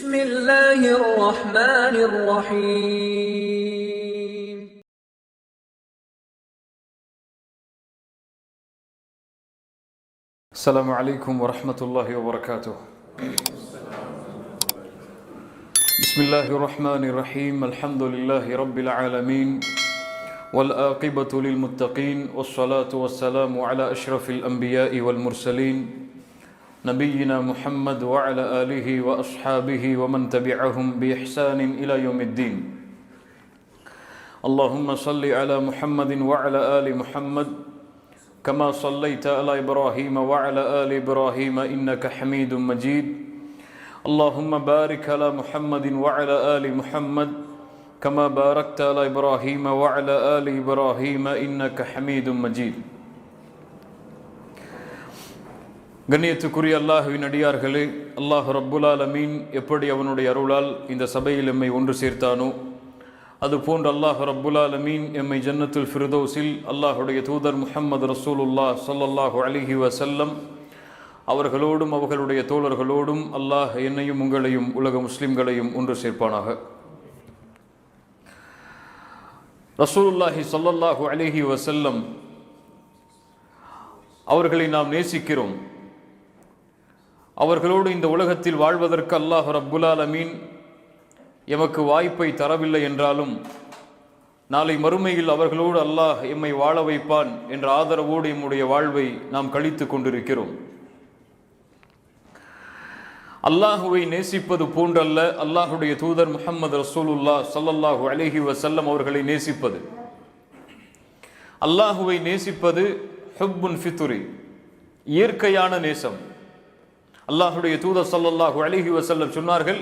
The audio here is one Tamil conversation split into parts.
بسم الله الرحمن الرحيم السلام عليكم ورحمة الله وبركاته. بسم الله الرحمن الرحيم. الحمد لله رب العالمين والعاقبة للمتقين والصلاة والسلام على أشرف الأنبياء والمرسلين نبينا محمد وعلى آله وأصحابه ومن تبعهم بإحسان إلى يوم الدين. اللهم صل على محمد وعلى آل محمد كما صليت على إبراهيم وعلى آل إبراهيم إنك حميد مجيد. اللهم بارك على محمد وعلى آل محمد كما باركت على إبراهيم وعلى آل إبراهيم إنك حميد مجيد. கண்ணியத்துக்குரிய அல்லாஹ்வின் அடியார்களே, அல்லாஹ் ரப்புல் ஆலமீன் எப்படி அவனுடைய அருளால் இந்த சபையில் எம்மை ஒன்று சேர்த்தானோ அதுபோன்று அல்லாஹ் ரப்புல் ஆலமீன் எம்மை ஜன்னத்துல் ஃபிர்தௌஸில் அல்லாஹுடைய தூதர் முஹம்மது ரசூலுல்லாஹ் ஸல்லல்லாஹு அலைஹி வஸல்லம் அவர்களோடும் அவர்களுடைய தோழர்களோடும் அல்லாஹ் என்னையும் உங்களையும் உலக முஸ்லிம்களையும் ஒன்று சேர்ப்பானாக. ரசூலுல்லாஹி ஸல்லல்லாஹு அலைஹி வஸல்லம் அவர்களை நாம் நேசிக்கிறோம். அவர்களோடு இந்த உலகத்தில் வாழ்வதற்கு அல்லாஹ் ரப்புல் ஆலமீன் எமக்கு வாய்ப்பை தரவில்லை என்றாலும் நாளை மறுமையில் அவர்களோடு அல்லாஹ் எம்மை வாழ வைப்பான் என்ற ஆதரவோடு எம்முடைய வாழ்வை நாம் கழித்து கொண்டிருக்கிறோம். அல்லாஹுவை நேசிப்பது போன்றல்ல அல்லாஹுடைய தூதர் முஹம்மது ரசூலுல்லாஹ் ஸல்லல்லாஹு அலைஹி வஸல்லம் அவர்களை நேசிப்பது. அல்லாஹுவை நேசிப்பது ஹுப்புன் ஃபித்ரி, இயற்கையான நேசம். அல்லாஹுடைய தூதர் ஸல்லல்லாஹு அலைஹி வஸல்லம் சொன்னார்கள்,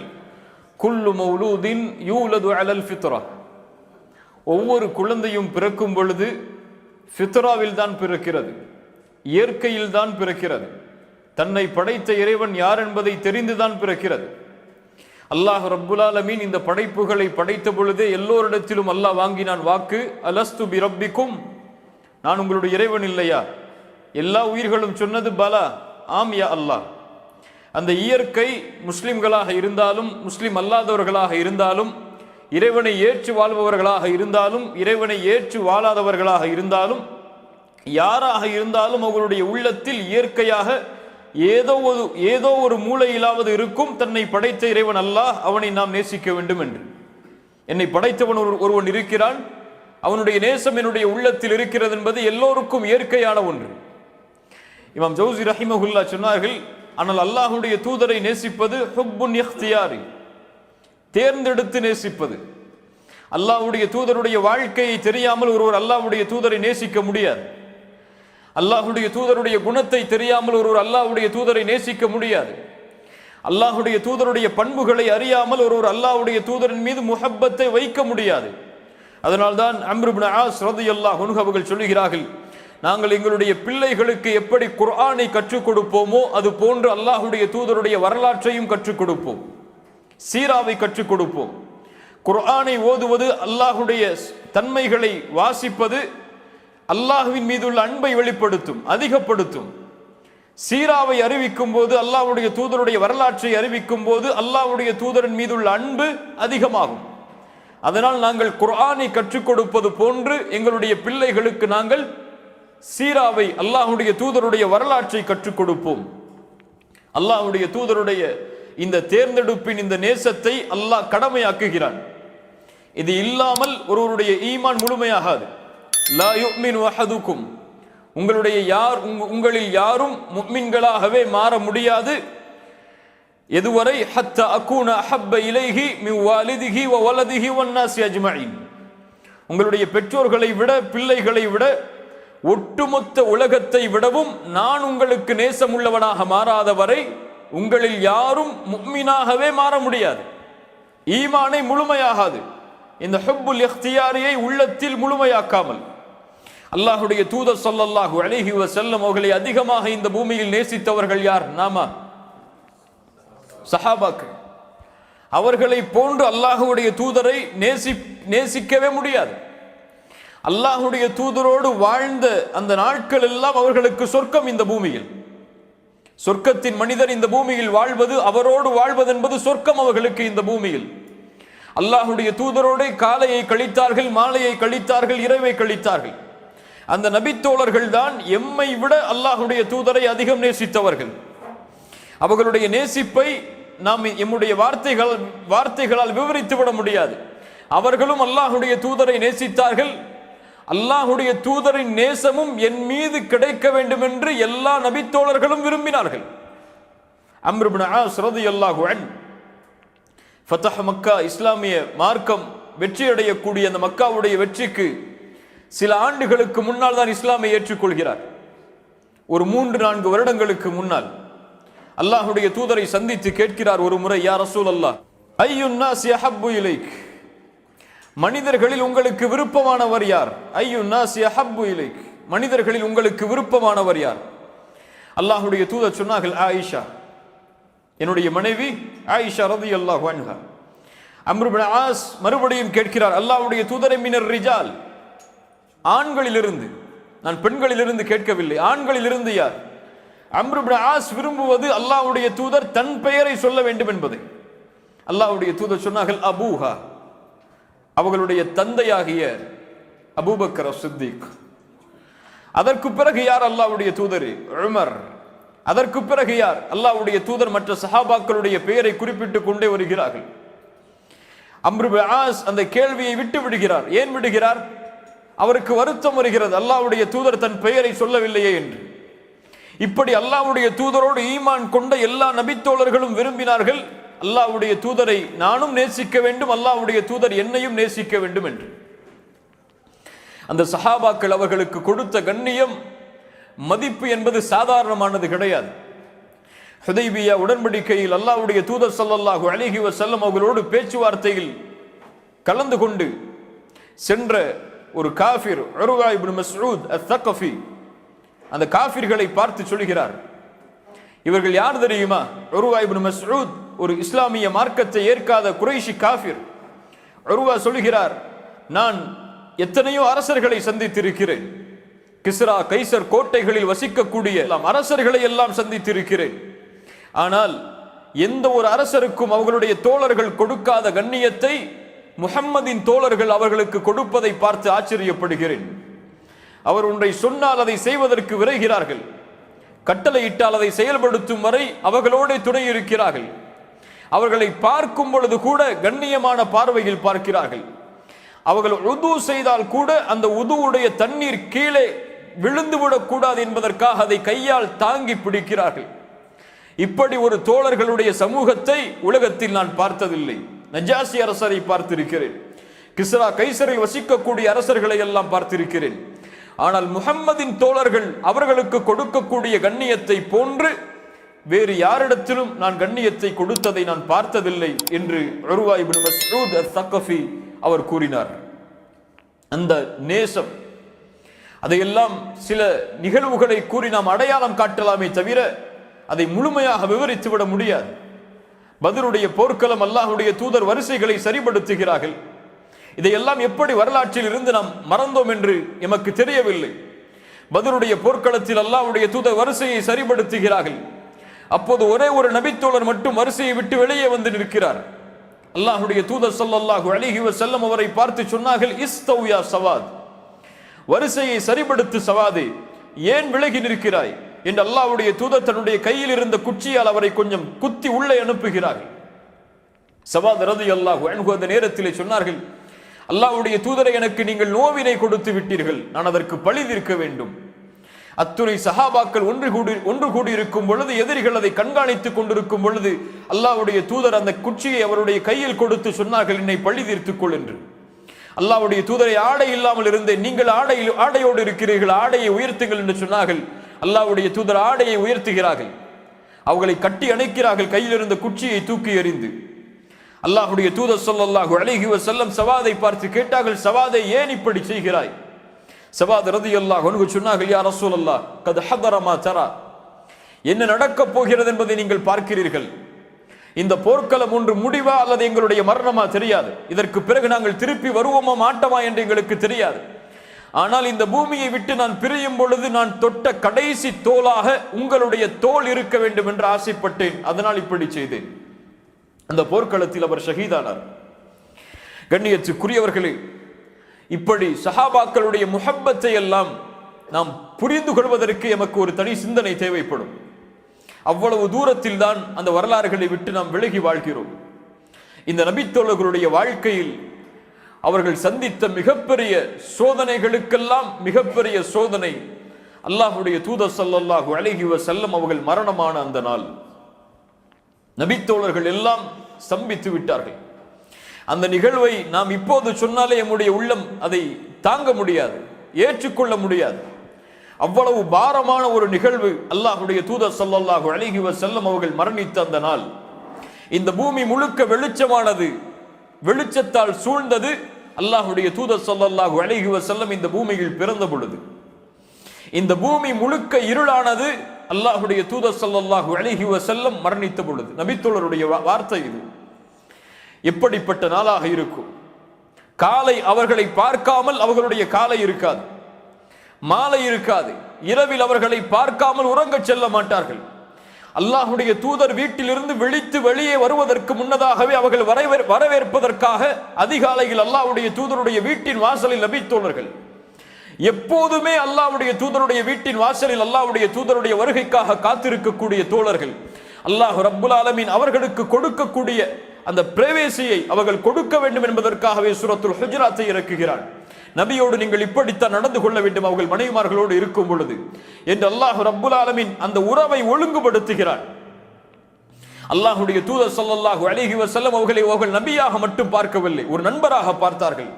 குல்லு மௌலூதின் யூலது அலல் ஃபித்ரா, ஒவ்வொரு குழந்தையும் பிறக்கும் பொழுது ஃபித்ராவில் தான் பிறக்கிறது, இயற்கையில் தான் பிறக்கிறது. தன்னை படைத்த இறைவன் யார் என்பதை தெரிந்துதான் பிறக்கிறது. அல்லாஹ் ரப்புல் ஆலமீன் இந்த படைப்புகளை படைத்த பொழுதே எல்லோரிடத்திலும் அல்லாஹ் வாங்கினான் வாக்கு, அலஸ்து பி ரப்பிக்கும், நான் உங்களுடைய இறைவன் இல்லையா? எல்லா உயிர்களும் சொன்னது பலா, ஆம் யா அல்லாஹ். அந்த இயற்கை முஸ்லிம்களாக இருந்தாலும் முஸ்லிம் அல்லாதவர்களாக இருந்தாலும் இறைவனை ஏற்று வாழ்பவர்களாக இருந்தாலும் இறைவனை ஏற்று வாழாதவர்களாக இருந்தாலும் யாராக இருந்தாலும் அவர்களுடைய உள்ளத்தில் இயற்கையாக ஏதோ ஒரு மூலையிலாவது இருக்கும், தன்னை படைத்த இறைவன் அல்லாஹ், அவனை நாம் நேசிக்க வேண்டும் என்று. என்னை படைத்தவன் ஒருவன் இருக்கிறான், அவனுடைய நேசம் என்னுடைய உள்ளத்தில் இருக்கிறது என்பது எல்லோருக்கும் இயற்கையான ஒன்று. இமாம் ஜௌசி ரஹிமஹுல்லா சொன்னார்கள், ஆனால் அல்லாஹுடைய தூதரை நேசிப்பது ஹுப்புன் இக்தியாரி, தேர்ந்தெடுத்து நேசிப்பது. அல்லாஹுடைய தூதருடைய வாழ்க்கையை தெரியாமல் ஒருவர் அல்லாஹுடைய தூதரை நேசிக்க முடியாது. அல்லாஹுடைய தூதருடைய குணத்தை தெரியாமல் ஒருவர் அல்லாஹுடைய தூதரை நேசிக்க முடியாது. அல்லாஹுடைய தூதருடைய பண்புகளை அறியாமல் ஒருவர் அல்லாஹுடைய தூதரின் மீது முஹப்பத்தை வைக்க முடியாது. அதனால்தான் அம்ர் இப்னு ஆஸ் ரலியல்லாஹு அன்ஹு அவர்கள் சொல்லுகிறார்கள், நாங்கள் எங்களுடைய பிள்ளைகளுக்கு எப்படி குர்ஆனை கற்றுக் கொடுப்போமோ அது போன்று அல்லாஹுடைய தூதருடைய வரலாற்றையும் கற்றுக் கொடுப்போம், சீராவை கற்றுக் கொடுப்போம். குர்ஆனை ஓதுவது, அல்லாஹுடைய தன்மைகளை வாசிப்பது அல்லாஹுவின் மீதுள்ள அன்பை வெளிப்படுத்தும், அதிகப்படுத்தும். சீராவை அறிவிக்கும் போது, அல்லாஹுடைய தூதருடைய வரலாற்றை அறிவிக்கும் போது அல்லாஹுடைய தூதரின் மீதுள்ள அன்பு அதிகமாகும். அதனால் நாங்கள் குர்ஆனை கற்றுக் கொடுப்பது போன்று எங்களுடைய பிள்ளைகளுக்கு நாங்கள் சீராவை, அல்லாஹுடைய தூதருடைய வரலாற்றை கற்றுக் கொடுப்போம். அல்லாஹுடைய தூதருடைய இந்த தேர்ந்தெடுப்பின் இந்த நேசத்தை அல்லாஹ் கடமையாக்குகிறான். இது இல்லாமல் ஒருவருடைய ஈமான் முழுமையாகாது. லா யுமினு அஹதுக்கும், உங்களில் யாரும் முஃமின்களாகவே மாற முடியாது. எதுவரை ஹத்தா அகூன அஹப்ப இலைஹி மின் வாலிதிஹி வ வலதிஹி வன்னாஸி அஜ்மஈன், உங்களுடைய பெற்றோர்களை விட பிள்ளைகளை விட ஒட்டுமொத்த உலகத்தை விடவும் நான் உங்களுக்கு நேசமுள்ளவனாக மாறாத வரை உங்களில் யாரும் முஃமினாகவே மாற முடியாது, ஈமானை முழுமையாகாது. இந்த ஹுப்புல் இக்தியாரியை உள்ளத்தில் முழுமையாக்காமல் அல்லாஹுடைய தூதர் ஸல்லல்லாஹு அலைஹி வஸல்லம் அவர்களை அதிகமாக இந்த பூமியில் நேசித்தவர்கள் யார்? நாம சஹாபாக்கள். அவர்களை போன்று அல்லாஹுடைய தூதரை நேசிக்கவே முடியாது. அல்லாஹுடைய தூதரோடு வாழ்ந்த அந்த நாட்கள் எல்லாம் அவர்களுக்கு சொர்க்கம் இந்த பூமியில். சொர்க்கத்தின் மனிதர் இந்த பூமியில் வாழ்வது, அவரோடு வாழ்வது என்பது சொர்க்கம் அவர்களுக்கு இந்த பூமியில். அல்லாஹுடைய தூதரோடு காலையை கழித்தார்கள், மாலையை கழித்தார்கள், இரவை கழித்தார்கள். அந்த நபித்தோழர்கள் தான் எம்மை விட அல்லாஹுடைய தூதரை அதிகம் நேசித்தவர்கள். அவர்களுடைய நேசிப்பை நாம் எம்முடைய வார்த்தைகளால் விவரித்து விட முடியாது. அவர்களும் அல்லாஹுடைய தூதரை நேசித்தார்கள். அல்லாஹுடைய தூதரின் நேசமும் என் மீது கிடைக்க வேண்டும் என்று எல்லா நபித்தோழர்களும் விரும்பினார்கள். அம்ர் இப்னு ஆஸ் ரலியல்லாஹு அன்ஹு ஃபத்ஹ் மக்கா, இஸ்லாமிய மார்க்கம் வெற்றி அடையக்கூடிய அந்த மக்காவுடைய வெற்றிக்கு சில ஆண்டுகளுக்கு முன்னால் தான் இஸ்லாமை ஏற்றுக்கொள்கிறார். ஒரு 3-4 வருடங்களுக்கு முன்னால் அல்லாஹுடைய தூதரை சந்தித்து கேட்கிறார் ஒரு முறை, யா ரசூலல்லாஹ், ஐயுன் நாஸ் யஹப்பு இலைக், மனிதர்களில் உங்களுக்கு விருப்பமானவர் யார்? ஐயுன் நாஸ் யஹப்பு இலைக், மனிதர்களில் உங்களுக்கு விருப்பமானவர் யார்? அல்லாஹுடைய தூதர் சொன்னார்கள், ஆயிஷா, என்னுடைய மனைவி ஆயிஷா ரலியல்லாஹு அன்ஹா. அம்ர் இப்னு ஆஸ் மறுபடியும் கேட்கிறார், அல்லாஹ்வுடைய தூதரை, மினர் ரிஜால், ஆண்களிலிருந்து, நான் பெண்களிலிருந்து கேட்கவில்லை, ஆண்களிலிருந்து யார்? அம்ர் இப்னு ஆஸ் விரும்புவது அல்லாஹ்வுடைய தூதர் தன் பெயரை சொல்ல வேண்டும் என்பதை. அல்லாஹ்வுடைய தூதர் சொன்னார்கள், அபூஹா, அவர்களுடைய தந்தையாகிய அபூபக்கர் சித்திக். அதற்கு பிறகு யார்? அல்லாஹ்வுடைய தூதர் உமர். அதற்கு பிறகு யார்? அல்லாஹ்வுடைய தூதர் மற்ற சஹாபாக்களுடைய பெயரை குறிப்பிட்டுக் கொண்டே வருகிறார்கள். அம்ர் இப்னு ஆஸ் அந்த கேள்வியை விட்டு விடுகிறார். ஏன் விடுகிறார்? அவருக்கு வருத்தம் வருகிறது, அல்லாஹ்வுடைய தூதர் தன் பெயரை சொல்லவில்லையே என்று. இப்படி அல்லாஹ்வுடைய தூதரோடு ஈமான் கொண்ட எல்லா நபித்தோழர்களும் விரும்பினார்கள், அல்லாஹ்வுடைய தூதரை நானும் நேசிக்க வேண்டும், அல்லாஹ்வுடைய தூதர் என்னையும் நேசிக்க வேண்டும் என்று. அந்த சஹாபாக்கள் அவர்களுக்கு கொடுத்த கண்ணியம், மதிப்பு என்பது சாதாரணமானது கிடையாது. ஹுதைபியா உடன்படிக்கையில் அல்லாஹ்வுடைய தூதர் ஸல்லல்லாஹு அலைஹி வஸல்லம் அவர்களோடு பேச்சுவார்த்தையில் கலந்து கொண்டு சென்ற ஒரு காஃபிர் உர்வா இப்னு மஸ்ஊத் அத்-தகஃபி அந்த காஃபிர்களை பார்த்து சொல்கிறார், இவர்கள் யார் தெரியுமா? உர்வா இப்னு மஸ்ஊத் ஒரு இஸ்லாமிய மார்க்கத்தை ஏற்காத குறைஷி காஃபிர். உர்வா சொல்கிறார், நான் எத்தனையோ அரசர்களை சந்தித்திருக்கிறேன், கிஸ்ரா கைசர் கோட்டைகளில் வசிக்கக்கூடிய அரசர்களை எல்லாம் சந்தித்திருக்கிறேன். ஆனால் எந்த ஒரு அரசருக்கும் அவர்களுடைய தோழர்கள் கொடுக்காத கண்ணியத்தை முஹம்மதின் தோழர்கள் அவர்களுக்கு கொடுப்பதை பார்த்து ஆச்சரியப்படுகிறேன். அவர் ஒன்றை சொன்னால் அதை செய்வதற்கு விரைகிறார்கள், கட்டளையிட்டால் அதை செயல்படுத்தும் வரை அவர்களோடு துணை இருக்கிறார்கள். அவர்களை பார்க்கும் பொழுது கூட கண்ணியமான பார்வையில் பார்க்கிறார்கள். அவர்கள் உது செய்தால் கூட அந்த உதுவுடைய தண்ணீர் கீழே விழுந்துவிடக் கூடாது என்பதற்காக அதை கையால் தாங்கி பிடிக்கிறார்கள். இப்படி ஒரு தோழர்களுடைய சமூகத்தை உலகத்தில் நான் பார்த்ததில்லை. நஜாசி அரசரை பார்த்திருக்கிறேன், கிஸ்ரா கைசரில் வசிக்கக்கூடிய அரசர்களை எல்லாம் பார்த்திருக்கிறேன். ஆனால் முஹம்மதின் தோழர்கள் அவர்களுக்கு கொடுக்கக்கூடிய கண்ணியத்தை போன்று வேறு யாரிடத்திலும் நான் கண்ணியத்தை கொடுத்ததை நான் பார்த்ததில்லை என்று உர்வா இப்னு மஸ்ஊத் அத்-தகஃபி அவர் கூறினார். அந்த நேசம், அதையெல்லாம் சில நிகழ்வுகளை கூறி நாம் அடையாளம் காட்டலாமே தவிர அதை முழுமையாக விவரித்து விட முடியாது. பத்ருடைய போர்க்களம், அல்லாஹ்வுடைய தூதர் வரிசைகளை சரிபடுத்துகிறார்கள். இதையெல்லாம் எப்படி வரலாற்றில் இருந்து நாம் மறந்தோம் என்று எமக்கு தெரியவில்லை. பத்ருடைய போர்க்களத்தில் அல்லாஹ்வுடைய தூதர் வரிசையை சரிபடுத்துகிறார்கள். அப்போது ஒரே ஒரு நபித்தோழர் மட்டும் வரிசையை விட்டு வெளியே வந்து நிற்கிறார். அல்லாஹ்வுடைய தூதர் ஸல்லல்லாஹு அலைஹி வஸல்லம் அவரை பார்த்து சொன்னார்கள், இஸ்தவ் யா சவாத், வரிசையை சரிபடுத்து சவாதே, ஏன் விலகி நிற்கிறாய் என்று அல்லாஹ்வுடைய தூதர் தன்னுடைய கையில் இருந்த குச்சியால் அவரை கொஞ்சம் குத்தி உள்ளே அனுப்புகிறார்கள். சவாத் ரலியல்லாஹு அன்ஹு அந்த நேரத்திலே சொன்னார்கள், அல்லாஹ்வுடைய தூதரை, எனக்கு நீங்கள் நோவினை கொடுத்து விட்டீர்கள், நான் அதற்கு பழி தீர்க்க வேண்டும். அத்துணை சஹாபாக்கள் ஒன்று கூடி இருக்கும் பொழுது, எதிரிகள் அதை கண்காணித்துக் கொண்டிருக்கும் பொழுது அல்லாஹ்வுடைய தூதர் அந்த குச்சியை அவருடைய கையில் கொடுத்து சொன்னார்கள், என்னை பழி தீர்த்துக் கொள் என்று. அல்லாஹ்வுடைய தூதரை, ஆடை இல்லாமல் இருந்தேன், நீங்கள் ஆடையோடு இருக்கிறீர்கள், ஆடையை உயர்த்துங்கள் என்று சொன்னார்கள். அல்லாஹ்வுடைய தூதர் ஆடையை உயர்த்துகிறார்கள், அவர்களை கட்டி அணைக்கிறார்கள், கையில் இருந்த குச்சியை தூக்கி எறிந்து. அல்லாஹ்வுடைய தூதர் ஸல்லல்லாஹு அலைஹி வஸல்லம் சவாதை பார்த்து கேட்டார்கள், சவாதை ஏன் இப்படி செய்கிறாய்? சவாத் ரலியல்லாஹு அன்ஹு சொன்னார்கள், யா ரசூலல்லாஹ், கத் ஹதர மா தரா, என்ன நடக்கப் போகிறது என்பதை நீங்கள் பார்க்கிறீர்கள். இந்த போர்க்களம் ஒன்று முடிவா அல்லது எங்களுடைய மரணமா தெரியாது. இதற்கு பிறகு நாங்கள் திருப்பி வருவோமா மாட்டோமா என்று எங்களுக்கு தெரியாது. ஆனால் இந்த பூமியை விட்டு நான் பிரியும் பொழுது நான் தொட்ட கடைசி தோளாக உங்களுடைய தோல் இருக்க வேண்டும் என்று ஆசைப்பட்டேன், அதனால் இப்படி செய்தேன். அந்த போர்க்களத்தில் அவர் ஷஹீதானார். கண்ணியத்துக்குரியவர்களே, இப்படி சஹாபாக்களுடைய முஹப்பத்தை எல்லாம் நாம் புரிந்து கொள்வதற்கு எமக்கு ஒரு தனி சிந்தனை தேவைப்படும். அவ்வளவு தூரத்தில் தான் அந்த வரலாறுகளை விட்டு நாம் விலகி வாழ்கிறோம். இந்த நபித்தோழர்களுடைய வாழ்க்கையில் அவர்கள் சந்தித்த மிகப்பெரிய சோதனைகளுக்கெல்லாம் மிகப்பெரிய சோதனை அல்லாஹ்வுடைய தூதர் ஸல்லல்லாஹு அலைஹி வஸல்லம் அவர்கள் மரணமான அந்த நாள். நபித்தோழர்கள் எல்லாம் ஸ்தம்பித்து விட்டார்கள். அந்த நிகழ்வை நாம் இப்போது சொன்னாலே நம்முடைய உள்ளம் அதை தாங்க முடியாது, ஏற்றுக்கொள்ள முடியாது. அவ்வளவு பாரமான ஒரு நிகழ்வு. அல்லாஹ்வுடைய தூதர் ஸல்லல்லாஹு அலைஹி வஸல்லம் அவர்கள் மரணித்த அந்த நாள். இந்த பூமி முழுக்க வெளிச்சமானது, வெளிச்சத்தால் சூழ்ந்தது. அல்லாஹ்வுடைய தூதர் ஸல்லல்லாஹு அலைஹி வஸல்லம் இந்த பூமியில் பிறந்த பொழுது இந்த பூமி முழுக்க இருளானது. அல்லாஹ்வுடைய தூதர் ஸல்லல்லாஹு அலைஹி வஸல்லம் மரணித்த பொழுது. நபித்தோழருடைய வார்த்தை இது. எப்படிப்பட்ட நாளாக இருக்கும்? காலை அவர்களை பார்க்காமல் அவர்களுடைய காலை இருக்காது, மாலை இருக்காது. இரவில் அவர்களை பார்க்காமல் உறங்கச் செல்ல மாட்டார்கள். அல்லாஹ்வுடைய தூதர் வீட்டிலிருந்து விழித்து வெளியே வருவதற்கு முன்னதாகவே அவர்கள் வரவேற்பதற்காக அதிகாலையில் அல்லாஹ்வுடைய தூதருடைய வீட்டின் வாசலில் நபித்தோழர்கள் எப்போதுமே அல்லாஹ்வுடைய தூதருடைய வீட்டின் வாசலில் அல்லாஹ்வுடைய தூதருடைய வருகைக்காக காத்திருக்கக்கூடிய தோழர்கள். அல்லாஹ் ரப்புல் ஆலமீன் அவர்களுக்கு கொடுக்கக்கூடிய அந்த பிரவேசியை அவர்கள் கொடுக்க வேண்டும் என்பதற்காகவே சூரத்துல் ஹுஜராத்தை இறக்குகிறான். நபியோடு நீங்கள் இப்படித்தான் நடந்து கொள்ள வேண்டும் அவர்கள் மனைவிமார்களோடு இருக்கும் பொழுது என்று அல்லாஹ் ரப்புல் ஆலமீன் அந்த உறவை ஒழுங்குபடுத்துகிறான். அல்லாஹ்வுடைய தூதர் ஸல்லல்லாஹு அலைஹி வஸல்லம் அவர்கள் நபியாக மட்டும் பார்க்கவில்லை, ஒரு நண்பராக பார்த்தார்கள்,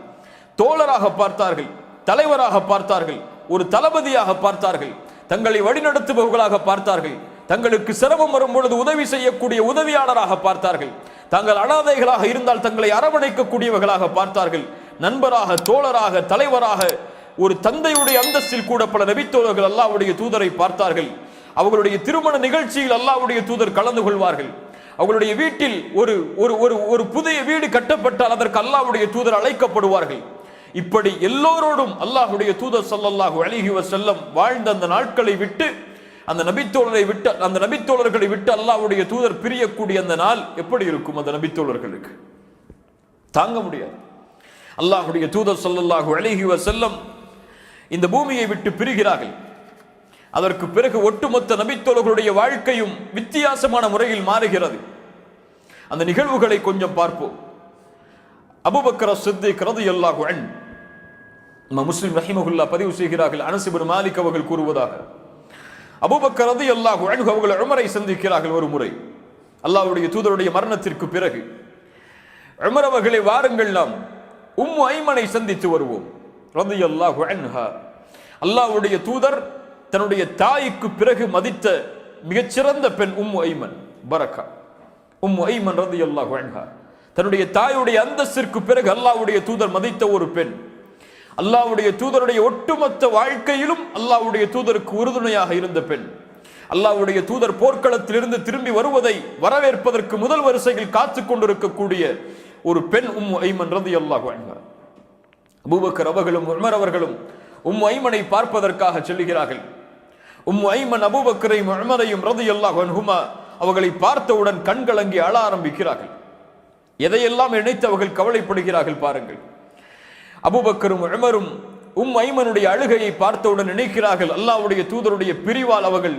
தோழராக பார்த்தார்கள், தலைவராக பார்த்தார்கள், ஒரு தளபதியாக பார்த்தார்கள், தங்களை வழிநடத்துபவர்களாக பார்த்தார்கள், தங்களுக்கு சிரமம் வரும் பொழுது உதவி செய்யக்கூடிய உதவியாளராக பார்த்தார்கள், தாங்கள் அனாதைகளாக இருந்தால் தங்களை அரவணைக்கக்கூடியவர்களாக பார்த்தார்கள். நண்பராக, தோழராக, தலைவராக, ஒரு தந்தையுடைய அந்தஸ்தில் கூட பல நபித்தோழர்கள் அல்லாஹ்வுடைய தூதரை பார்த்தார்கள். அவர்களுடைய திருமண நிகழ்ச்சியில் அல்லாஹ்வுடைய தூதர் கலந்து கொள்வார்கள். அவர்களுடைய வீட்டில் ஒரு புதிய வீடு கட்டப்பட்டால் அதற்கு அல்லாஹ்வுடைய தூதர் அழைக்கப்படுவார்கள். இப்படி எல்லோரோடும் அல்லாஹ்வுடைய தூதர் ஸல்லல்லாஹு அலைஹி வஸல்லம் வாழ்ந்த அந்த நாட்களை விட்டு அந்த நபித்தோழர்களை விட்டு அல்லாஹ்வுடைய தூதர் பிரியக்கூடிய அந்த நாள் எப்படி இருக்கும்? அந்த நபித்தோழர்களுக்கு தாங்க முடியாது. அல்லாஹ்வுடைய தூதர் ஸல்லல்லாஹு அலைஹி வஸல்லம் இந்த பூமியை விட்டு பிரிகிறார்கள். அதற்கு பிறகு ஒட்டுமொத்த நபித்தோழர்களுடைய வாழ்க்கையும் வித்தியாசமான முறையில் மாறுகிறது. அந்த நிகழ்வுகளை கொஞ்சம் பார்ப்போம். அபூபக்கர் ஸித்தீக் ரலியல்லாஹு அன்ஹு முஸ்லிம் ரஹிமஹுல்லாஹ் பதிவு செய்கிறார்கள். அனஸ் இப்னு மாலிக் அவர்கள் கூறுவதாக, அபூபக்கர் ரலியல்லாஹு அன்ஹு அவர்கள் உமரை சந்திக்கிறார்கள். ஒரு முறை அல்லாஹ்வுடைய தூதருடைய மரணத்திற்கு பிறகு, உமர் அவர்களை வாருங்கள் நாம் உம்மு ஐமனை சந்தித்து வருவோம் ரலியல்லாஹு அன்ஹா. அல்லாஹ்வுடைய தூதர் தன்னுடைய தாய்க்கு பிறகு மதித்த மிகச்சிறந்த பெண் உம்மு ஐமன் பரக்கா. உம்மு ஐமன் ரலியல்லாஹு அன்ஹா தன்னுடைய தாயுடைய அந்தஸ்திற்கு பிறகு அல்லாஹ்வுடைய தூதர் மதித்த ஒரு பெண். அல்லாஹ்வுடைய தூதருடைய ஒட்டுமொத்த வாழ்க்கையிலும் அல்லாஹ்வுடைய தூதருக்கு உறுதுணையாக இருந்த பெண். அல்லாஹ்வுடைய தூதர் போர்க்களத்திலிருந்து திரும்பி வருவதை வரவேற்பதற்கு முதல் வரிசையில் காத்துக் கொண்டிருக்கக்கூடிய ஒரு பெண் உம்மு ஐமன் ரலியல்லாஹு அன்ஹா. அபூபக்கர் அவர்களும் உமர் அவர்களும் உம்மு ஐமனை பார்ப்பதற்காக செல்கிறார்கள். உம்மு ஐமன் அபூபக்கரையும் உமரையும் ரலியல்லாஹு அன்ஹுமா அவர்களை பார்த்தவுடன் கண்கலங்கி அழ ஆரம்பிக்கிறார்கள். எதையெல்லாம் நினைத்து அவர்கள் கவலைப்படுகிறார்கள் பாருங்கள். அபூபக்கரும் உமரும் ஐமனுடைய அழுகையை பார்த்தவுடன் நினைக்கிறார்கள், அல்லாஹ்வுடைய தூதருடைய பிரிவால் அவர்கள்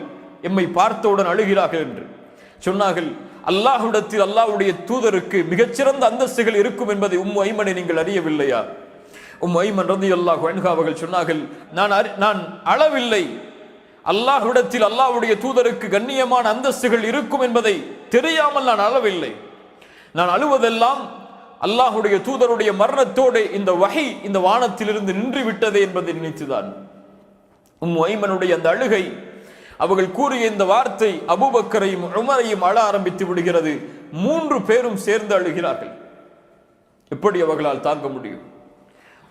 எம்மை பார்த்தவுடன் அழுகிறார்கள் என்று சொன்னார்கள். அல்லாஹ்விடத்தில் அல்லாஹ்வுடைய தூதருக்கு மிகச்சிறந்த அந்தஸ்துகள் இருக்கும் என்பதை ஐமனை நீங்கள் அறியவில்லையா? ஐமன் ரலியல்லாஹு அன்ஹா அவர்கள் சொன்னார்கள், நான் அளவில்லை, அல்லாஹ்விடத்தில் அல்லாஹ்வுடைய தூதருக்கு கண்ணியமான அந்தஸ்துகள் இருக்கும் என்பதை தெரியாமல் நான் அளவில்லை. நான் அழுவதெல்லாம் அல்லாஹ்வுடைய தூதருடைய மரணத்தோடு இந்த வஹி இந்த வானத்திலிருந்து நின்று விட்டதே என்பதை நினைத்துதான். ஐமனுடைய அந்த அழுகை, அவர்கள் கூறிய இந்த வார்த்தை அபூபக்கரையும் உமரையும் அழ ஆரம்பித்து விடுகிறது. 3 பேரும் சேர்ந்து அழுகிறார்கள். எப்படி அவர்களால் தாங்க முடியும்?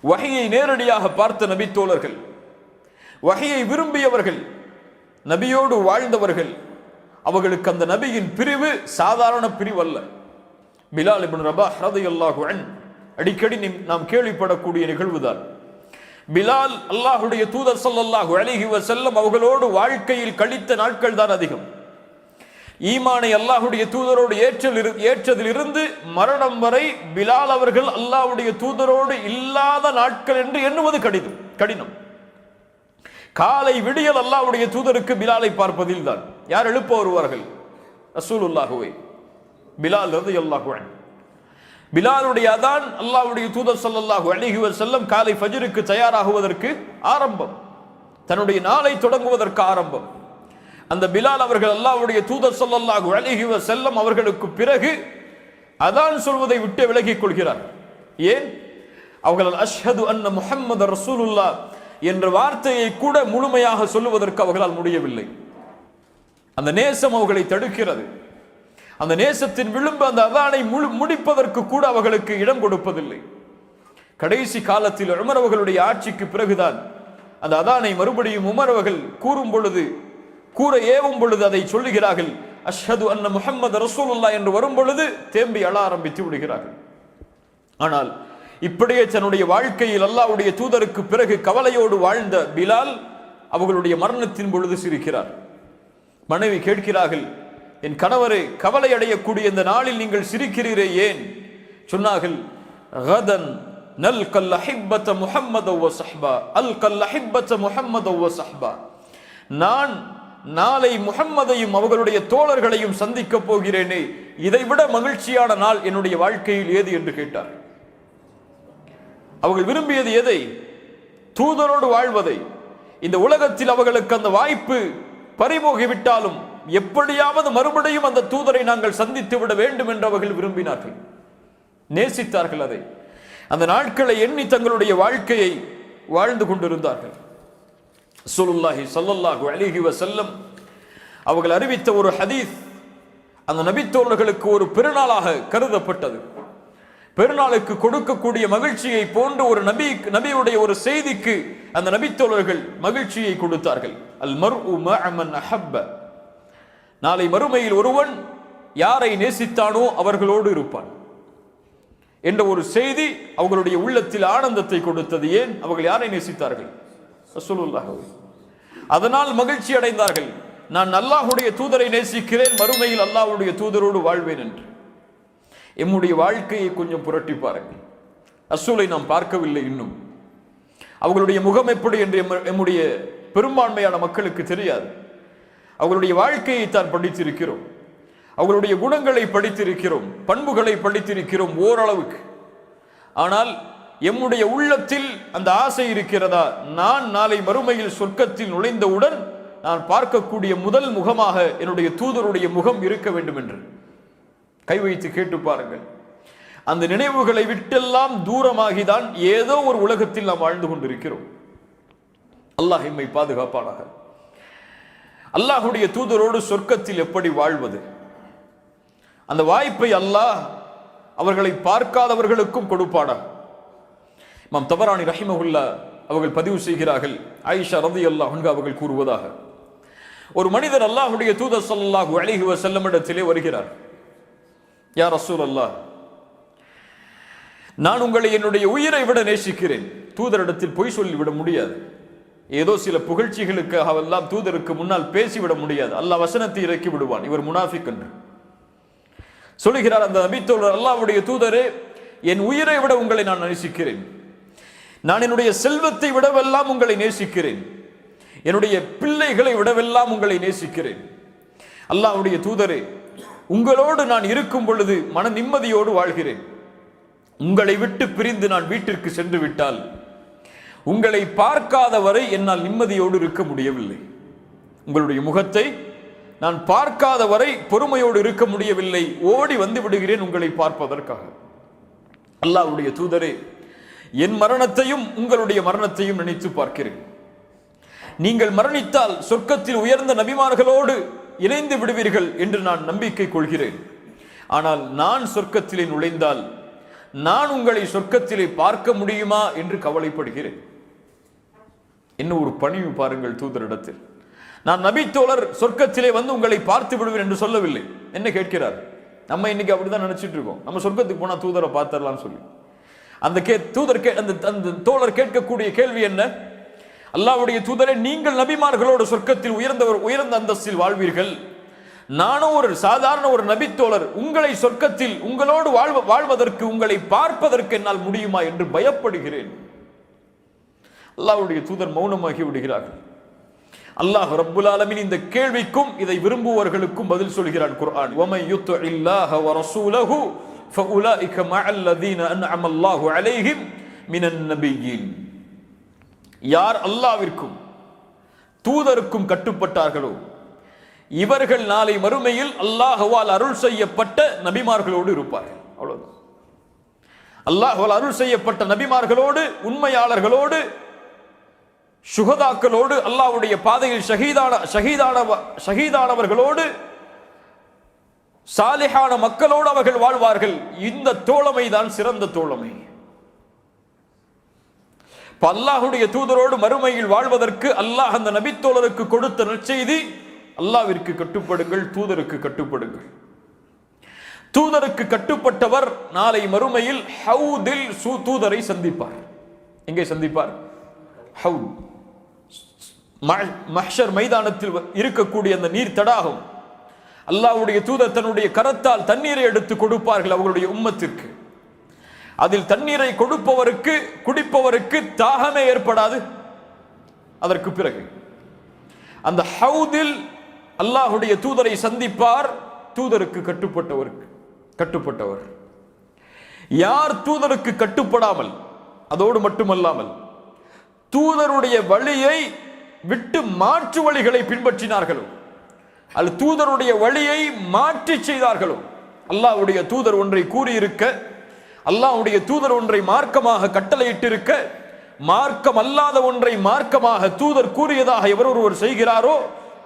வஹியை நேரடியாக பார்த்த நபித்தோழர்கள், வஹியை விரும்பியவர்கள், நபியோடு வாழ்ந்தவர்கள், அவர்களுக்கு அந்த நபியின் பிரிவு சாதாரண பிரிவு அல்ல. பிலால் இப்னு ரபாஹ் ரலியல்லாஹு அன்ஹு அடிக்கடி நாம் கேள்விப்படக்கூடிய நிகழ்வுதான். பிலால் அல்லாஹ்வுடைய தூதர் ஸல்லல்லாஹு அலைஹி வஸல்லம் அவர்களோடு வாழ்க்கையில் கழித்த நாட்கள் தான் அதிகம். ஈமானை அல்லாஹ்வுடைய தூதரோடு ஏற்றதிலிருந்து மரணம் வரை பிலால் அவர்கள் அல்லாஹ்வுடைய தூதரோடு இல்லாத நாட்கள் என்று எண்ணுவது கடினம். காலை விடியல் அல்லாஹ்வுடைய தூதருக்கு பிலாலை பார்ப்பதில் தான். யார் எழுப்ப வருவார்கள்? ரசூலுல்லாஹுவை. பிலால் ரலியல்லாஹு அன்ஹு. பிலாலுடைய அதான் அல்லாஹ்வுடைய தூதர் ஸல்லல்லாஹு அலைஹி வஸல்லம் காலை ஃபஜ்ருக்கு தயாராகுவதற்கு ஆரம்பம், தன்னுடைய நாளை தொடங்குவதற்கு ஆரம்பம். அந்த பிலால் அவர்கள் அல்லாஹ்வுடைய தூதர் ஸல்லல்லாஹு அலைஹி வஸல்லம் அவர்களுக்கு பிறகு அதான் சொல்வதை விட்டு விலகிக் கொள்கிறார். ஏன்? அவர்கள் அஷ்ஹது அன்ன முஹம்மது ரசூலுல்லாஹ் என்ற வார்த்தையை கூட முழுமையாக சொல்லுவதற்கு அவர்களால் முடியவில்லை. அந்த நேசம் அவர்களை தடுக்கிறது. அந்த நேசத்தின் விளிம்பு அந்த அதானை முடிப்பதற்கு கூட அவர்களுக்கு இடம் கொடுப்பதில்லை. கடைசி காலத்தில் உமர் அவர்களுடைய ஆட்சிக்கு பிறகுதான் அந்த அதானை மறுபடியும் உமர் அவர்கள் கூற ஏவும் பொழுது அதை சொல்லுகிறார்கள். அஷ்ஹது அன்ன முஹம்மது ரசூலுல்லாஹ் என்று வரும் பொழுது தேம்பி அழ ஆரம்பித்து விடுகிறார்கள். ஆனால் இப்படியே தன்னுடைய வாழ்க்கையில் அல்லாஹ்வுடைய தூதருக்கு பிறகு கவலையோடு வாழ்ந்த பிலால் அவர்களுடைய மரணத்தின் பொழுது சிரிக்கிறார். மனைவி கேட்கிறார்கள், என் கணவரை கவலை அடையக்கூடிய இந்த நாளில் நீங்கள் சிரிக்கிறீரே ஏன்? சொன்னார்கள், கதன் நல்கல் அஹிப்பத முஹம்மத வ ஸஹ்பா அல்கல் அஹிப்பத முஹம்மத வ ஸஹ்பா. நான் நாளை முஹம்மதையும் அவர்களுடைய தோழர்களையும் சந்திக்க போகிறேனே, இதைவிட மகிழ்ச்சியான நாள் என்னுடைய வாழ்க்கையில் ஏது என்று கேட்டார். அவர்கள் விரும்பியது எதை? தூதரோடு வாழ்வதை. இந்த உலகத்தில் அவர்களுக்கு அந்த வாய்ப்பு பறிபோகிவிட்டாலும் எப்படியாவது மறுபடியும் அந்த தூதரை நாங்கள் சந்தித்து விட வேண்டும் என்று அவர்கள் விரும்பினார்கள், நேசித்தார்கள் அதை. அந்த நாட்களை எண்ணி தங்களுடைய வாழ்க்கையை வாழ்ந்து கொண்டிருந்தார்கள். ரசூலுல்லாஹி ஸல்லல்லாஹு அலைஹி வஸல்லம் அவர்கள் அறிவித்த ஒரு ஹதீஸ் அந்த நபித்தோழர்களுக்கு ஒரு பெருநாளாக கருதப்பட்டது. பெருநாளுக்கு கொடுக்கக்கூடிய மகிழ்ச்சியை போன்று ஒரு நபியுடைய ஒரு செய்திக்கு அந்த நபித்தோழர்கள் மகிழ்ச்சியை கொடுத்தார்கள். அல் மர்உ மஅ மன் அஹப்ப. நாளை மறுமையில் ஒருவன் யாரை நேசித்தானோ அவர்களோடு இருப்பான் என்ற ஒரு செய்தி அவர்களுடைய உள்ளத்தில் ஆனந்தத்தை கொடுத்தது. ஏன்? அவர்கள் யாரை நேசித்தார்கள்? ரசூலுல்லாஹ். அதனால் மகிழ்ச்சி அடைந்தார்கள். நான் அல்லாஹ்வுடைய தூதரை நேசிக்கிறேன், மறுமையில் அல்லாஹ்வுடைய தூதரோடு வாழ்வேன் என்று. எம்முடைய வாழ்க்கையை கொஞ்சம் புரட்டி பாருங்கள். ரசூலை நாம் பார்க்கவில்லை இன்னும். அவர்களுடைய முகம் எப்படி என்று எம்முடைய பெரும்பான்மையான மக்களுக்கு தெரியாது. அவர்களுடைய வாழ்க்கையை தான் படித்திருக்கிறோம், அவர்களுடைய குணங்களை படித்திருக்கிறோம், பண்புகளை படித்திருக்கிறோம் ஓரளவுக்கு. ஆனால் எம்முடைய உள்ளத்தில் அந்த ஆசை இருக்கிறதா? நான் நாளை மறுமையில் சொர்க்கத்தில் நுழைந்தவுடன் நான் பார்க்கக்கூடிய முதல் முகமாக என்னுடைய தூதருடைய முகம் இருக்க வேண்டும் என்று கை வைத்து கேட்டு பாருங்கள். அந்த நினைவுகளை விட்டெல்லாம் தூரமாகிதான் ஏதோ ஒரு உலகத்தில் நாம் வாழ்ந்து கொண்டிருக்கிறோம். அல்லாஹ் எம்மை பாதுகாப்பானாக. அல்லாஹ்வுடைய தூதரோடு சொர்க்கத்தில் எப்படி வாழ்வது? அந்த வாய்ப்பை அல்லாஹ் அவர்களை பார்க்காதவர்களுக்கும் கொடுப்பானா? இமாம் தபரானி ரஹிமஹுல்லாஹ் அவர்கள் பதிவு செய்கிறார்கள், ஆயிஷா ரலியல்லாஹு அன்ஹா அவர்கள் கூறுவதாக, ஒரு மனிதர் அல்லாஹ்வுடைய தூதர் ஸல்லல்லாஹு அலைஹி வஸல்லம் இடத்திலே வருகிறார். யா ரசூலல்லாஹ், நான் உங்களை என்னுடைய உயிரை விட நேசிக்கிறேன். தூதரிடத்தில் பொய் சொல்லிவிட முடியாது. ஏதோ சில புகழ்ச்சிகளுக்காக எல்லாம் தூதருக்கு முன்னால் பேசிவிட முடியாது. அல்லாஹ் வசனத்தை இறக்கி விடுவான், இவர் முனாஃபிக் என்று சொல்லுகிறார். அந்த நபித்தோழர், அல்லாஹ்வுடைய தூதரே, என் உயிரை விட உங்களை நான் நேசிக்கிறேன். நான் என்னுடைய செல்வத்தை விடவெல்லாம் உங்களை நேசிக்கிறேன். என்னுடைய பிள்ளைகளை விடவெல்லாம் உங்களை நேசிக்கிறேன். அல்லாஹ்வுடைய தூதரே, உங்களோடு நான் இருக்கும் பொழுது மன நிம்மதியோடு வாழ்கிறேன். உங்களை விட்டு பிரிந்து நான் வீட்டிற்கு சென்று விட்டால் உங்களை பார்க்காத வரை என்னால் நிம்மதியோடு இருக்க முடியவில்லை. உங்களுடைய முகத்தை நான் பார்க்காத வரை பொறுமையோடு இருக்க முடியவில்லை. ஓடி வந்து விடுகிறேன் உங்களை பார்ப்பதற்காக. அல்லாஹ்வுடைய தூதரே, என் மரணத்தையும் உங்களுடைய மரணத்தையும் நினைத்து பார்க்கிறேன். நீங்கள் மரணித்தால் சொர்க்கத்தில் உயர்ந்த நபிமார்களோடு இணைந்து விடுவீர்கள் என்று நான் நம்பிக்கை கொள்கிறேன். ஆனால் நான் சொர்க்கத்திலே நுழைந்தால் நான் உங்களை சொர்க்கத்திலே பார்க்க முடியுமா என்று கவலைப்படுகிறேன். இன்னும் ஒரு பணிவு பாருங்கள் தூதரிடத்தில். நான் நபித்தோழர் சொர்க்கத்திலே வந்து உங்களை பார்த்து விடுவேன் என்று சொல்லவில்லை. என்ன கேட்கிறார்? நம்ம இன்னைக்கு அப்படிதான் நினைச்சிட்டு இருக்கோம், நம்ம சொர்க்கத்துக்கு போனா தூதரை பார்த்தரலாம்னு சொல்லி. அந்த தோழர் கேட்கக்கூடிய கேள்வி என்ன? அல்லாஹ்வுடைய தூதரே, நீங்கள் நபிமார்களோடு சொர்க்கத்தில் உயர்ந்த அந்தஸ்தில் வாழ்வீர்கள், நானும் ஒரு சாதாரண ஒரு நபித்தோழர், உங்களை சொர்க்கத்தில் உங்களோடு வாழ்வதற்கு, உங்களை பார்ப்பதற்கு என்னால் முடியுமா என்று பயப்படுகிறேன். அல்லாஹ்வுடைய தூதர் மௌனமாகி விடுகிறார்கள். அல்லாஹ் ரப்புல் ஆலமீன் இந்த கேள்விக்கும் இதை விரும்புவர்களுக்கும் பதில் சொல்கிறான் குர்ஆன். வமன் யுத்திஇல்லாஹ வ ரசூலஹு ஃபஉலாயிக மஅல்லதீன அன்அம அல்லாஹு அலைஹிம் மினன் நபிய்யீன். யார் அல்லாஹ்விற்கும் தூதருக்கும் கட்டுப்பட்டார்களோ இவர்கள் நாளை மறுமையில் அல்லாஹ்வால் அருள் செய்யப்பட்ட நபிமார்களோடு இருப்பார்கள். அவ்வளவுதான். அல்லாஹ்வால் அருள் செய்யப்பட்ட நபிமார்களோடு, உண்மையாளர்களோடு, சுகதாக்களோடு, அல்லாஹ்வுடைய பாதையில் ஷஹீதானவர்களோடு, சாலிஹான மக்களோடு அவர்கள் வாழ்வார்கள். இந்த தோழமை தான் சிறந்த தோழமை. அல்லாஹ்வுடைய தூதரோடு மறுமையில் வாழ்வதற்கு அல்லாஹ் அந்த நபித்தோழருக்கு கொடுத்த நற்செய்தி, அல்லாஹ்விற்கு கட்டுப்படுங்கள், தூதருக்கு கட்டுப்படுங்கள். தூதருக்கு கட்டுப்பட்டவர் நாளை மறுமையில் ஹவுதில் தூதரை சந்திப்பார். எங்கே சந்திப்பார்? ஹவுத், மஹ்ஷர் மைதானத்தில் இருக்கக்கூடிய அந்த நீர் தடாகம். அல்லாஹ்வுடைய தூதர் தன்னுடைய கரத்தால் தண்ணீரை எடுத்து கொடுப்பார்கள் அவர்களுடைய உம்மத்திற்கு. அதில் தண்ணீரை கொடுப்பவருக்கு, குடிப்பவருக்கு தாகமே ஏற்படாது. அதற்கு பிறகு அந்த ஹவுதில் அல்லாஹ்வுடைய தூதரை சந்திப்பார். தூதருக்கு கட்டுப்பட்டவர். யார் தூதருக்கு கட்டுப்படாமல், அதோடு மட்டுமல்லாமல் தூதருடைய வழியை விட்டு மாற்று வழிகளை பின்பற்றினார்களோ, அல்லது தூதருடைய வழியை மாற்றி செய்தார்களோ, அல்லாஹ்வுடைய தூதர் ஒன்றை கூறியிருக்க, அல்லாஹ்வுடைய தூதர் ஒன்றை மார்க்கமாக கட்டளையிட்டிருக்க, மார்க்கம் அல்லாத ஒன்றை மார்க்கமாக தூதர் கூறியதாக எவர் ஒருவர் செய்கிறாரோ,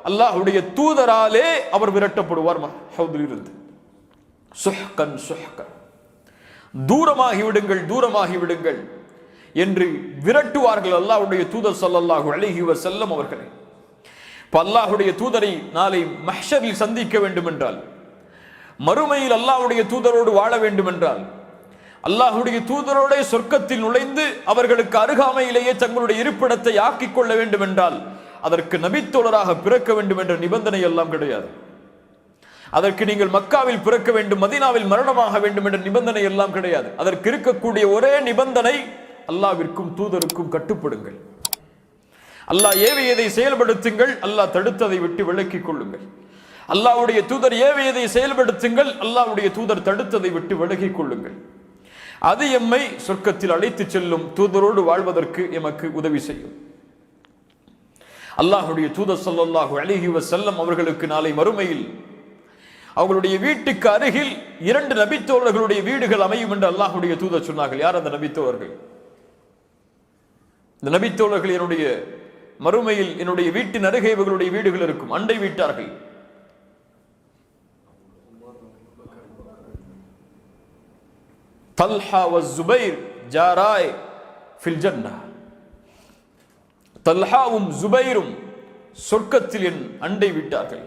அல்லாஹ்வுடைய தூதராலே அவர் விரட்டப்படுவார். ஹவுதில் இருந்து சுஹ்கன் சுஹ்கன், தூரமாகி விடுங்கள் என்று விரட்டுவார்கள் அல்லாஹ்வுடைய தூதர் ஸல்லல்லாஹு அலைஹி வஸல்லம் அவர்களை. அல்லாஹ்வுடைய தூதரை நாளை மஹ்ஷரில் சந்திக்க வேண்டும் என்றால், மறுமையில் அல்லாஹ்வுடைய தூதரோடு வாழ வேண்டும் என்றால், அல்லாஹ்வுடைய தூதரோட சொர்க்கத்தில் நுழைந்து அவர்களுக்கு அருகாமையிலேயே தங்களுடைய இருப்பிடத்தை ஆக்கிக் கொள்ள வேண்டும் என்றால், அதற்கு நபித்தோழராக பிறக்க வேண்டும் என்ற நிபந்தனை எல்லாம் கிடையாது. அதற்கு நீங்கள் மக்காவில் பிறக்க வேண்டும், மதீனாவில் மரணமாக வேண்டும் என்ற நிபந்தனை எல்லாம் கிடையாது. அதற்கு இருக்கக்கூடிய ஒரே நிபந்தனை, அல்லாஹ்விற்கும் தூதருக்கும் கட்டுப்படுங்கள். அல்லாஹ் ஏவியதை செயல்படுத்துங்கள், அல்லாஹ் தடுத்ததை விட்டு விலக்கிக் கொள்ளுங்கள். அல்லாஹ்வுடைய தூதர் ஏவியதை செயல்படுத்துங்கள், அல்லாஹ்வுடைய தூதர் தடுத்ததை விட்டு விலகிக் கொள்ளுங்கள். அது எம்மை சொர்க்கத்தில் அழைத்து செல்லும், தூதரோடு வாழ்வதற்கு எமக்கு உதவி செய்யும். அல்லாஹ்வுடைய தூதர் ஸல்லல்லாஹு அலைஹி வஸல்லம் அவர்களுக்கு நாளை மறுமையில் அவர்களுடைய வீட்டுக்கு அருகில் 2 நபித்தோழர்களுடைய வீடுகள் அமையும் என்று அல்லாஹ்வுடைய தூதர் சொன்னார்கள். யார் அந்த நபித்தோழர்கள்? இந்த நபித்தோழர்கள் என்னுடைய மறுமையில் என்னுடைய வீட்டின் அருகே இவர்களுடைய வீடுகள் இருக்கும், அண்டை வீட்டார்கள். தல்ஹா வ ஜுபைர் ஜாராய் ஃபில் ஜன்னah. தல்ஹாவும் ஜுபைரும் சொர்க்கத்தில் என் அண்டை வீட்டார்கள்.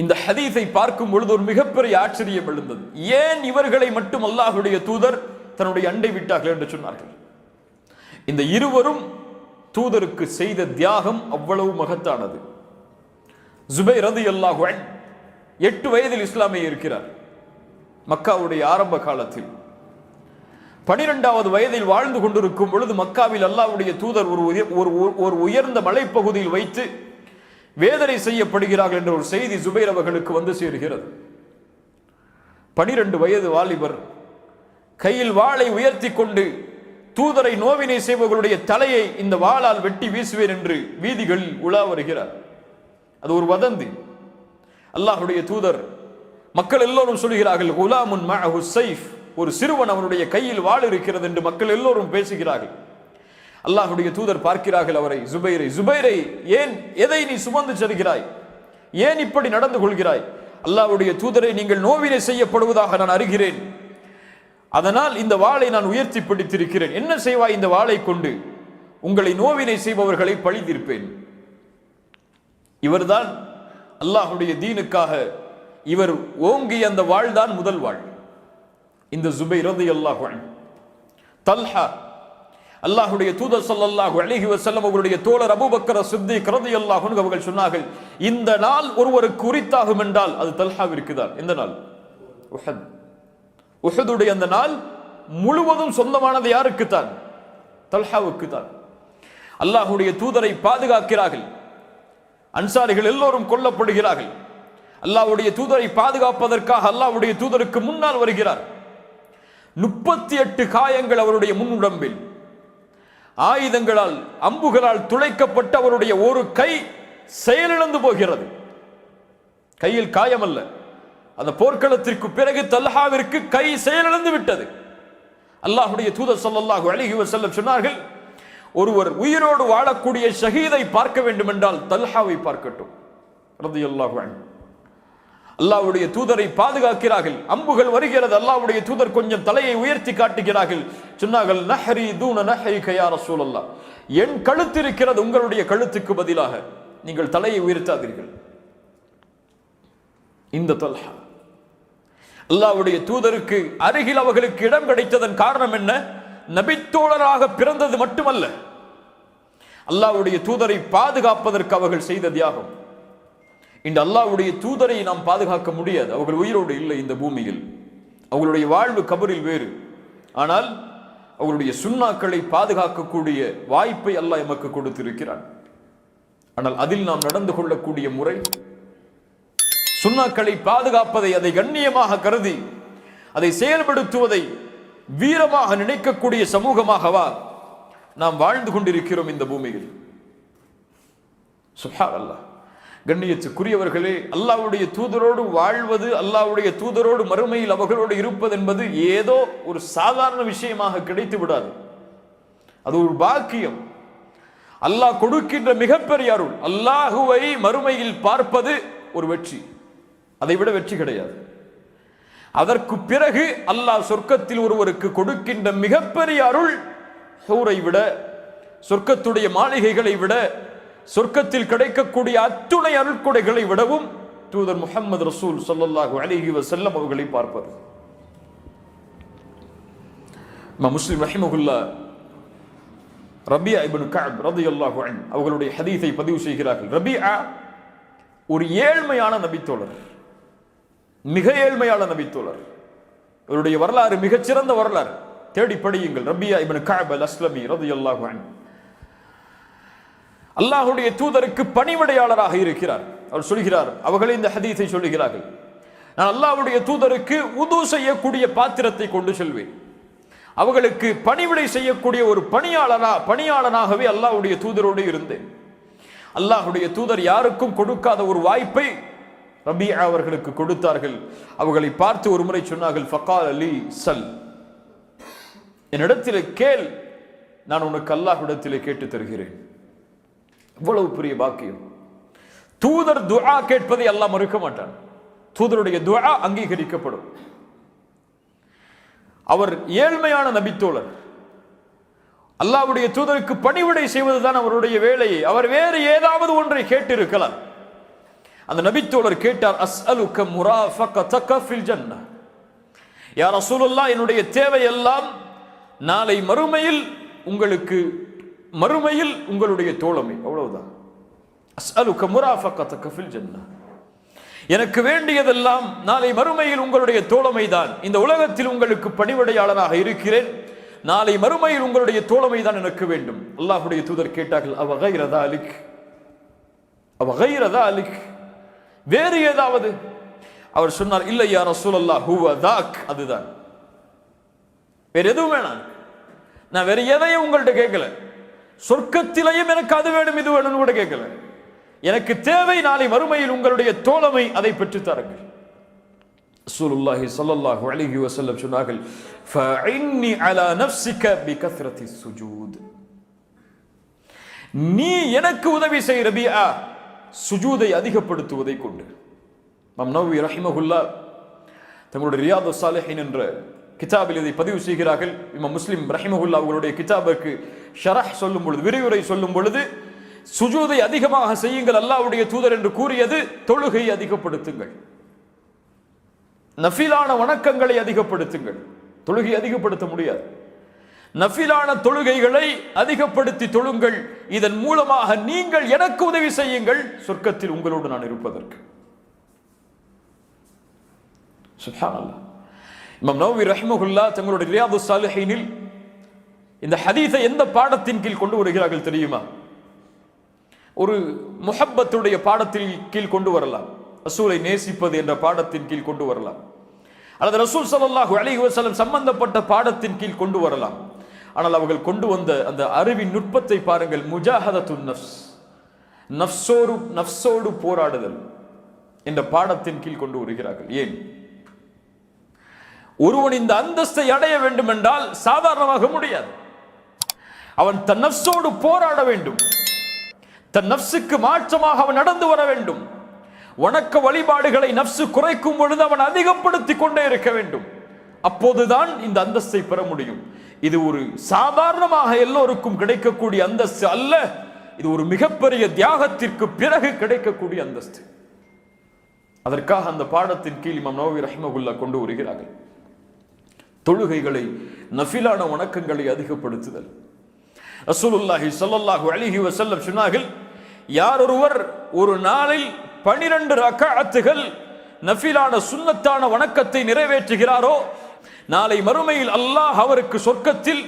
இந்த ஹதீஸை பார்க்கும் பொழுது ஒரு மிகப்பெரிய ஆச்சரியம் எழுந்தது. ஏன் இவர்களை மட்டும் அல்லாஹ்வுடைய தூதர் தன்னுடைய அண்டை வீட்டார்கள் என்று சொன்னார்கள்? இந்த இருவரும் தூதருக்கு செய்த தியாகம் அவ்வளவு மகத்தானது. ஜுபைர் ரலியல்லாஹு அன்ஹு 8 வயதில் இஸ்லாமை இருக்கிறார். மக்காவுடைய ஆரம்ப காலத்தில் 12வது வயதில் வாழ்ந்து கொண்டிருக்கும் பொழுது மக்காவில் அல்லாஹ்வுடைய தூதர் ஒரு உயர்ந்த மலைப்பகுதியில் வைத்து வேதனை செய்யப்படுகிறார்கள் என்ற ஒரு செய்தி ஜுபைர் அவர்களுக்கு வந்து சேருகிறது. 12 வயது வாலிபர் கையில் வாளை உயர்த்தி கொண்டு தூதரை நோவினை செய்பவர்களுடைய தலையை இந்த வாளால் வெட்டி வீசுவேன் என்று வீதிகளில் உலா வருகிறார். அது ஒரு வதந்தி. அல்லாஹ்வுடைய தூதர், மக்கள் எல்லோரும் சொல்கிறார்கள், குலாமுன் மஅஹு ஸைஃப், ஒரு சிறுவன் அவனுடைய கையில் வாள் இருக்கிறது என்று மக்கள் எல்லோரும் பேசுகிறார்கள். அல்லாஹ்வுடைய தூதர் பார்க்கிறார்கள் அவரை, ஜுபைரை ஏன், எதை நீ சுமந்து செல்கிறாய், ஏன் இப்படி நடந்து கொள்கிறாய்? அல்லாஹ்வுடைய தூதரை, நீங்கள் நோவினை செய்யப்படுவதாக நான் அறிகிறேன், அதனால் இந்த வாளை நான் உயர்த்தி பிடித்திருக்கிறேன். என்ன செய்வாய் இந்த வாளை கொண்டு? உங்களை நோவினை செய்பவர்களை பழி தீர்ப்பேன். இவர்தான் அல்லாஹ்வுடைய தீனுக்காக இவர் ஓங்கிய அந்த வாழ்தான் முதல் வாழ். இந்த ஜுபைர் ரலியல்லாஹு அன்ஹு, தல்ஹா, அல்லாஹ்வுடைய தூதர் ஸல்லல்லாஹு அலைஹி வஸல்லம் அவர்களுடைய தோழர் அபூபக்கர் சித்திக் ரலியல்லாஹு அன்ஹு அவர்கள் சொன்னார்கள், இந்த நாள் ஒருவருக்கு உரித்தாகும் என்றால் அது தல்ஹாவிற்கு தான். இந்த நாள் உஹத், உஹதுடைய அந்த நாள் முழுவதும் சொந்தமானது யாருக்கு தான்? தல்ஹாவுக்கு தான். அல்லாஹ்வுடைய தூதரை பாதுகாக்கிறார்கள், அன்சாரிகள் எல்லோரும் கொல்லப்படுகிறார்கள். அல்லாஹ்வுடைய தூதரை பாதுகாப்பதற்காக அல்லாஹ்வுடைய தூதருக்கு முன்னால் வருகிறார். 38 காயங்கள் அவருடைய முன் உடம்பில், ஆயுதங்களால் அம்புகளால் துளைக்கப்பட்ட அவருடைய ஒரு கை செயலிழந்து போகிறது. கையில் காயம் அல்ல, அந்த போர்க்களத்திற்கு பிறகு தல்ஹாவிற்கு கை செயலிழந்து விட்டது. அல்லாஹ்வுடைய தூதர் ஸல்லல்லாஹு அலைஹி வஸல்லம் சொன்னார்கள், ஒருவர் உயிரோடு வாழக்கூடிய ஷஹீதை பார்க்க வேண்டும் என்றால் தல்ஹாவை பார்க்கட்டும் ரலியல்லாஹு அன்ஹு. அல்லாஹ்வுடைய தூதரை பாதுகாக்கிறார்கள், அம்புகள் வருகிறது. அல்லாஹ்வுடைய தூதர் கொஞ்சம் தலையை உயர்த்தி காட்டுகிறார்கள். சொன்னார்கள், நஹ்ரி தூன நஹ்ரிக யா ரசூலல்லாஹ், என் கழுத்து இருக்கிறது உங்களுடைய கழுத்துக்கு பதிலாக, நீங்கள் தலையை உயர்த்தாதீர்கள். இந்த தல்ஹா அல்லாஹ்வுடைய தூதருக்கு அருகில் அவர்களுக்கு இடம் கிடைத்ததன் காரணம் என்ன? நபித்தோழராக பிறந்தது மட்டுமல்ல, அல்லாஹ்வுடைய தூதரை பாதுகாப்பதற்கு அவர்கள் செய்த தியாகம். இந்த அல்லாஹ்வுடைய தூதரை நாம் பாதுகாக்க முடியாது, அவர்கள் உயிரோடு இல்லை இந்த பூமியில், அவர்களுடைய வாழ்வு கபரில் வேறு. ஆனால் அவர்களுடைய சுன்னாக்களை பாதுகாக்கக்கூடிய வாய்ப்பை அல்லாஹ் எமக்கு கொடுத்திருக்கிறான். ஆனால் அதில் நாம் நடந்து கொள்ளக்கூடிய முறை, சுன்னாக்களை பாதுகாப்பதை, அதை கண்ணியமாக கருதி அதை செயல்படுத்துவதை வீரமாக நினைக்கக்கூடிய சமூகமாகவா நாம் வாழ்ந்து கொண்டிருக்கிறோம் இந்த பூமியில்? சுப்ஹானல்லாஹ். கண்ணியத்துக்குரியவர்களே, அல்லாஹ்வுடைய தூதரோடு வாழ்வது, அல்லாஹ்வுடைய தூதரோடு மறுமையில் அவர்களோடு இருப்பது என்பது ஏதோ ஒரு சாதாரண விஷயமாக கிடைத்து விடாது. அது ஒரு பாக்கியம், அல்லாஹ் கொடுக்கின்ற மிகப்பெரிய அருள். அல்லாஹுவை மறுமையில் பார்ப்பது ஒரு வெற்றி, அதை விட வெற்றி கிடையாது. அதற்கு பிறகு அல்லாஹ் சொர்க்கத்தில் ஒருவருக்கு கொடுக்கின்ற மிகப்பெரிய அருள், ஹூரை விட, சொர்க்கத்துடைய மாளிகைகளை விட, சொர்க்கத்தில் கிடைக்கக்கூடிய அத்துணை அருள்கொடைகளை விடவும் தூதர் முஹம்மது ரசூல் ஸல்லல்லாஹு அலைஹி வஸல்லம் அவர்களை பார்ப்பது. முஸ்லிம் ரஹிமஹுல்லாஹ் ரபியா இப்னு கஅப் ரலியல்லாஹு அன்ஹு அவர்களுடைய ஹதீஸை பதிவு செய்கிறார்கள். ரபியா ஒரு ஏழ்மையான நபித்தோழர், மிக ஏழ்மையான நபித்தோழர். இவருடைய வரலாறு மிகச்சிறந்த வரலாறு, தேடி படியுங்கள். ரபியா இப்னு கஅப் அல் அஸ்லமி ரலியல்லாஹு அன்ஹு அல்லாஹ்வுடைய தூதருக்கு பணிவிடையாளராக இருக்கிறார். அவர் சொல்கிறார், அவர்களே இந்த ஹதீஸை சொல்லுகிறார்கள், நான் அல்லாஹ்வுடைய தூதருக்கு உது செய்யக்கூடிய பாத்திரத்தை கொண்டு செல்வேன், அவர்களுக்கு பணிவிடை செய்யக்கூடிய ஒரு பணியாளனாகவே அல்லாஹ்வுடைய தூதரோடு இருந்தேன். அல்லாஹ்வுடைய தூதர் யாருக்கும் கொடுக்காத ஒரு வாய்ப்பை ரபியா அவர்களுக்கு கொடுத்தார்கள். அவர்களை பார்த்து ஒரு முறை சொன்னார்கள், ஃபகால லி சல், என்னிடத்திலே கேள், நான் உனக்கு அல்லாஹ்விடத்திலே கேட்டு தருகிறேன். இவ்வளவு பெரிய பாக்கியம். தூதர் துஆ கேட்பதை அல்லாஹ் மறுக்க மாட்டான், தூதருடைய துஆ அங்கீகரிக்கப்படும். அவர் ஏழ்மையான நபித்தோழர், அல்லாஹ்வுடைய தூதருக்கு பணிவிடை செய்வதுதான் அவருடைய வேலையை. அவர் வேறு ஏதாவது ஒன்றை கேட்டிருக்கலாம். அந்த நபித்தோழர் கேட்டார், அஸ்அலுக முராஃபகதக ஃபில் ஜன்னah, யா ரசூலுல்லாஹ், என்னுடைய தேவை எல்லாம் நாளை மறுமையில் உங்களுடைய தோழமை, அவ்வளவுதான். அஸ்அலுக முராஃபகதக ஃபில் ஜன்னah, எனக்கு வேண்டியதெல்லாம் நாளை மறுமையில் உங்களுடைய தோழமை தான். இந்த உலகத்தில் உங்களுக்கு பணிவிடையாளனாக இருக்கிறேன், நாளை மறுமையில் உங்களுடைய தோழமை தான் எனக்கு வேண்டும். அல்லாஹ்வுடைய தூதர் கேட்டார்கள், அவ கைர தாலிக், வேறு ஏதாவது? அவர் சொன்னார், இல்லை யா ரசூலல்லாஹ், ஹுவ தாக், அதுதான், வேற எதுவும் வேணாம், நான் வேற எதையும் உங்கள்கிட்ட கேட்கல, சொர்க்கத்திலையும் எனக்கு அது வேணும் இது வேணும்னு கூட கேட்கல, எனக்கு தேவை நாளை மறுமையில் உங்களுடைய தோழமை, அதை பெற்றுத் தாருங்கள். ரசூலுல்லாஹி ஸல்லல்லாஹு அலைஹி வஸல்லம் சொன்னார்கள், ஃபஇன்னி அலா நஃப்ஸிக பிகத்ரத்தி ஸுஜூத், நீ எனக்கு உதவி செய் ரபியா, சுஜூதை அதிகப்படுத்துவதை கொண்டு. இமாம் நவவி ரஹிமஹுல்லாஹ் தங்களுடைய ரியாதுஸ் ஸாலிஹீன் என்ற கிதாபில் இதை பதிவு செய்கிறார்கள். இமாம் முஸ்லிம் ரஹிமஹுல்லாஹ் அவர்களுடைய கிதாபுக்கு ஷரஹ் சொல்லும் பொழுது, விரிவுரை சொல்லும் பொழுது, சுஜூதை அதிகமாக செய்யுங்கள் அல்லாஹ்வுடைய தூதர் என்று கூறியது தொழுகை அதிகப்படுத்துங்கள், நஃபிலான வணக்கங்களை அதிகப்படுத்துங்கள். தொழுகை அதிகப்படுத்த முடியாது. நஃபிலான தொழுகைகளை அதிகப்படுத்தி தொழுங்கள். இதன் மூலமாக நீங்கள் எனக்கு உதவி செய்யுங்கள் சொர்க்கத்தில் உங்களோடு நான் இருப்பதற்கு. சுப்ஹானல்லாஹ். இமாம் நவவி ரஹ்மஹுல்லாஹ் தங்களுடைய ரியாதுஸ் ஸாலிஹீனில் இந்த ஹதீஸை எந்த பாடத்தின் கீழ் கொண்டு வருகிறார்கள் தெரியுமா? ஒரு முஹப்பத்துடைய பாடத்தின் கீழ் கொண்டு வரலாம், ரசூலை நேசிப்பது என்ற பாடத்தின் கீழ் கொண்டு வரலாம், அல்லது ரசூல் ஸல்லல்லாஹு அலைஹி வஸல்லம் சம்பந்தப்பட்ட பாடத்தின் கீழ் கொண்டு வரலாம். ஆனால் அவர்கள் கொண்டு வந்த அந்த அறிவின் நுட்பத்தை பாருங்கள். முஜாஹதத்துன் நஃப்ஸ், நஃப்ஸோடு போராடுதல் என்ற பாடத்தின் கீழ் கொண்டு வருகிறார்கள். ஏன்? ஒருவன் இந்த அந்தஸ்தை அடைய வேண்டும் என்றால் சாதாரணமாக முடியாது. அவன் தன் நஃப்ஸோடு போராட வேண்டும், தன் நஃப்ஸுக்கு மாற்றமாக அவன் நடந்து வர வேண்டும். வணக்க வழிபாடுகளை நஃப்ஸு குறைக்கும் பொழுது அவன் அதிகப்படுத்தி கொண்டே இருக்க வேண்டும். அப்போதுதான் இந்த அந்தஸ்தை பெற முடியும். இது ஒரு சாதாரணமாக எல்லோருக்கும் கிடைக்கக்கூடிய அந்தஸ்து அல்ல. இது ஒரு மிகப்பெரிய தியாகத்திற்கு பிறகு கிடைக்கக்கூடிய அந்தஸ்து. அதற்காக அந்த பாடத்தின் கீழ் இமாம் நவவி ரஹ்மஹுல்லாஹ் கொண்டு வருகிறார்கள். தொழுகைகளை, நஃபிலான வணக்கங்களை அதிகப்படுத்துதல். ரசூலுல்லாஹி ஸல்லல்லாஹு அலைஹி வஸல்லம் சொன்னார்கள், யார் ஒருவர் ஒரு நாளில் 12 ரக்அத்துகள் நஃபிலான சுன்னத்தான வணக்கத்தை நிறைவேற்றுகிறாரோ நாளை மறுமையில் அல்லாஹ் அவருக்கு சொர்க்கத்தில்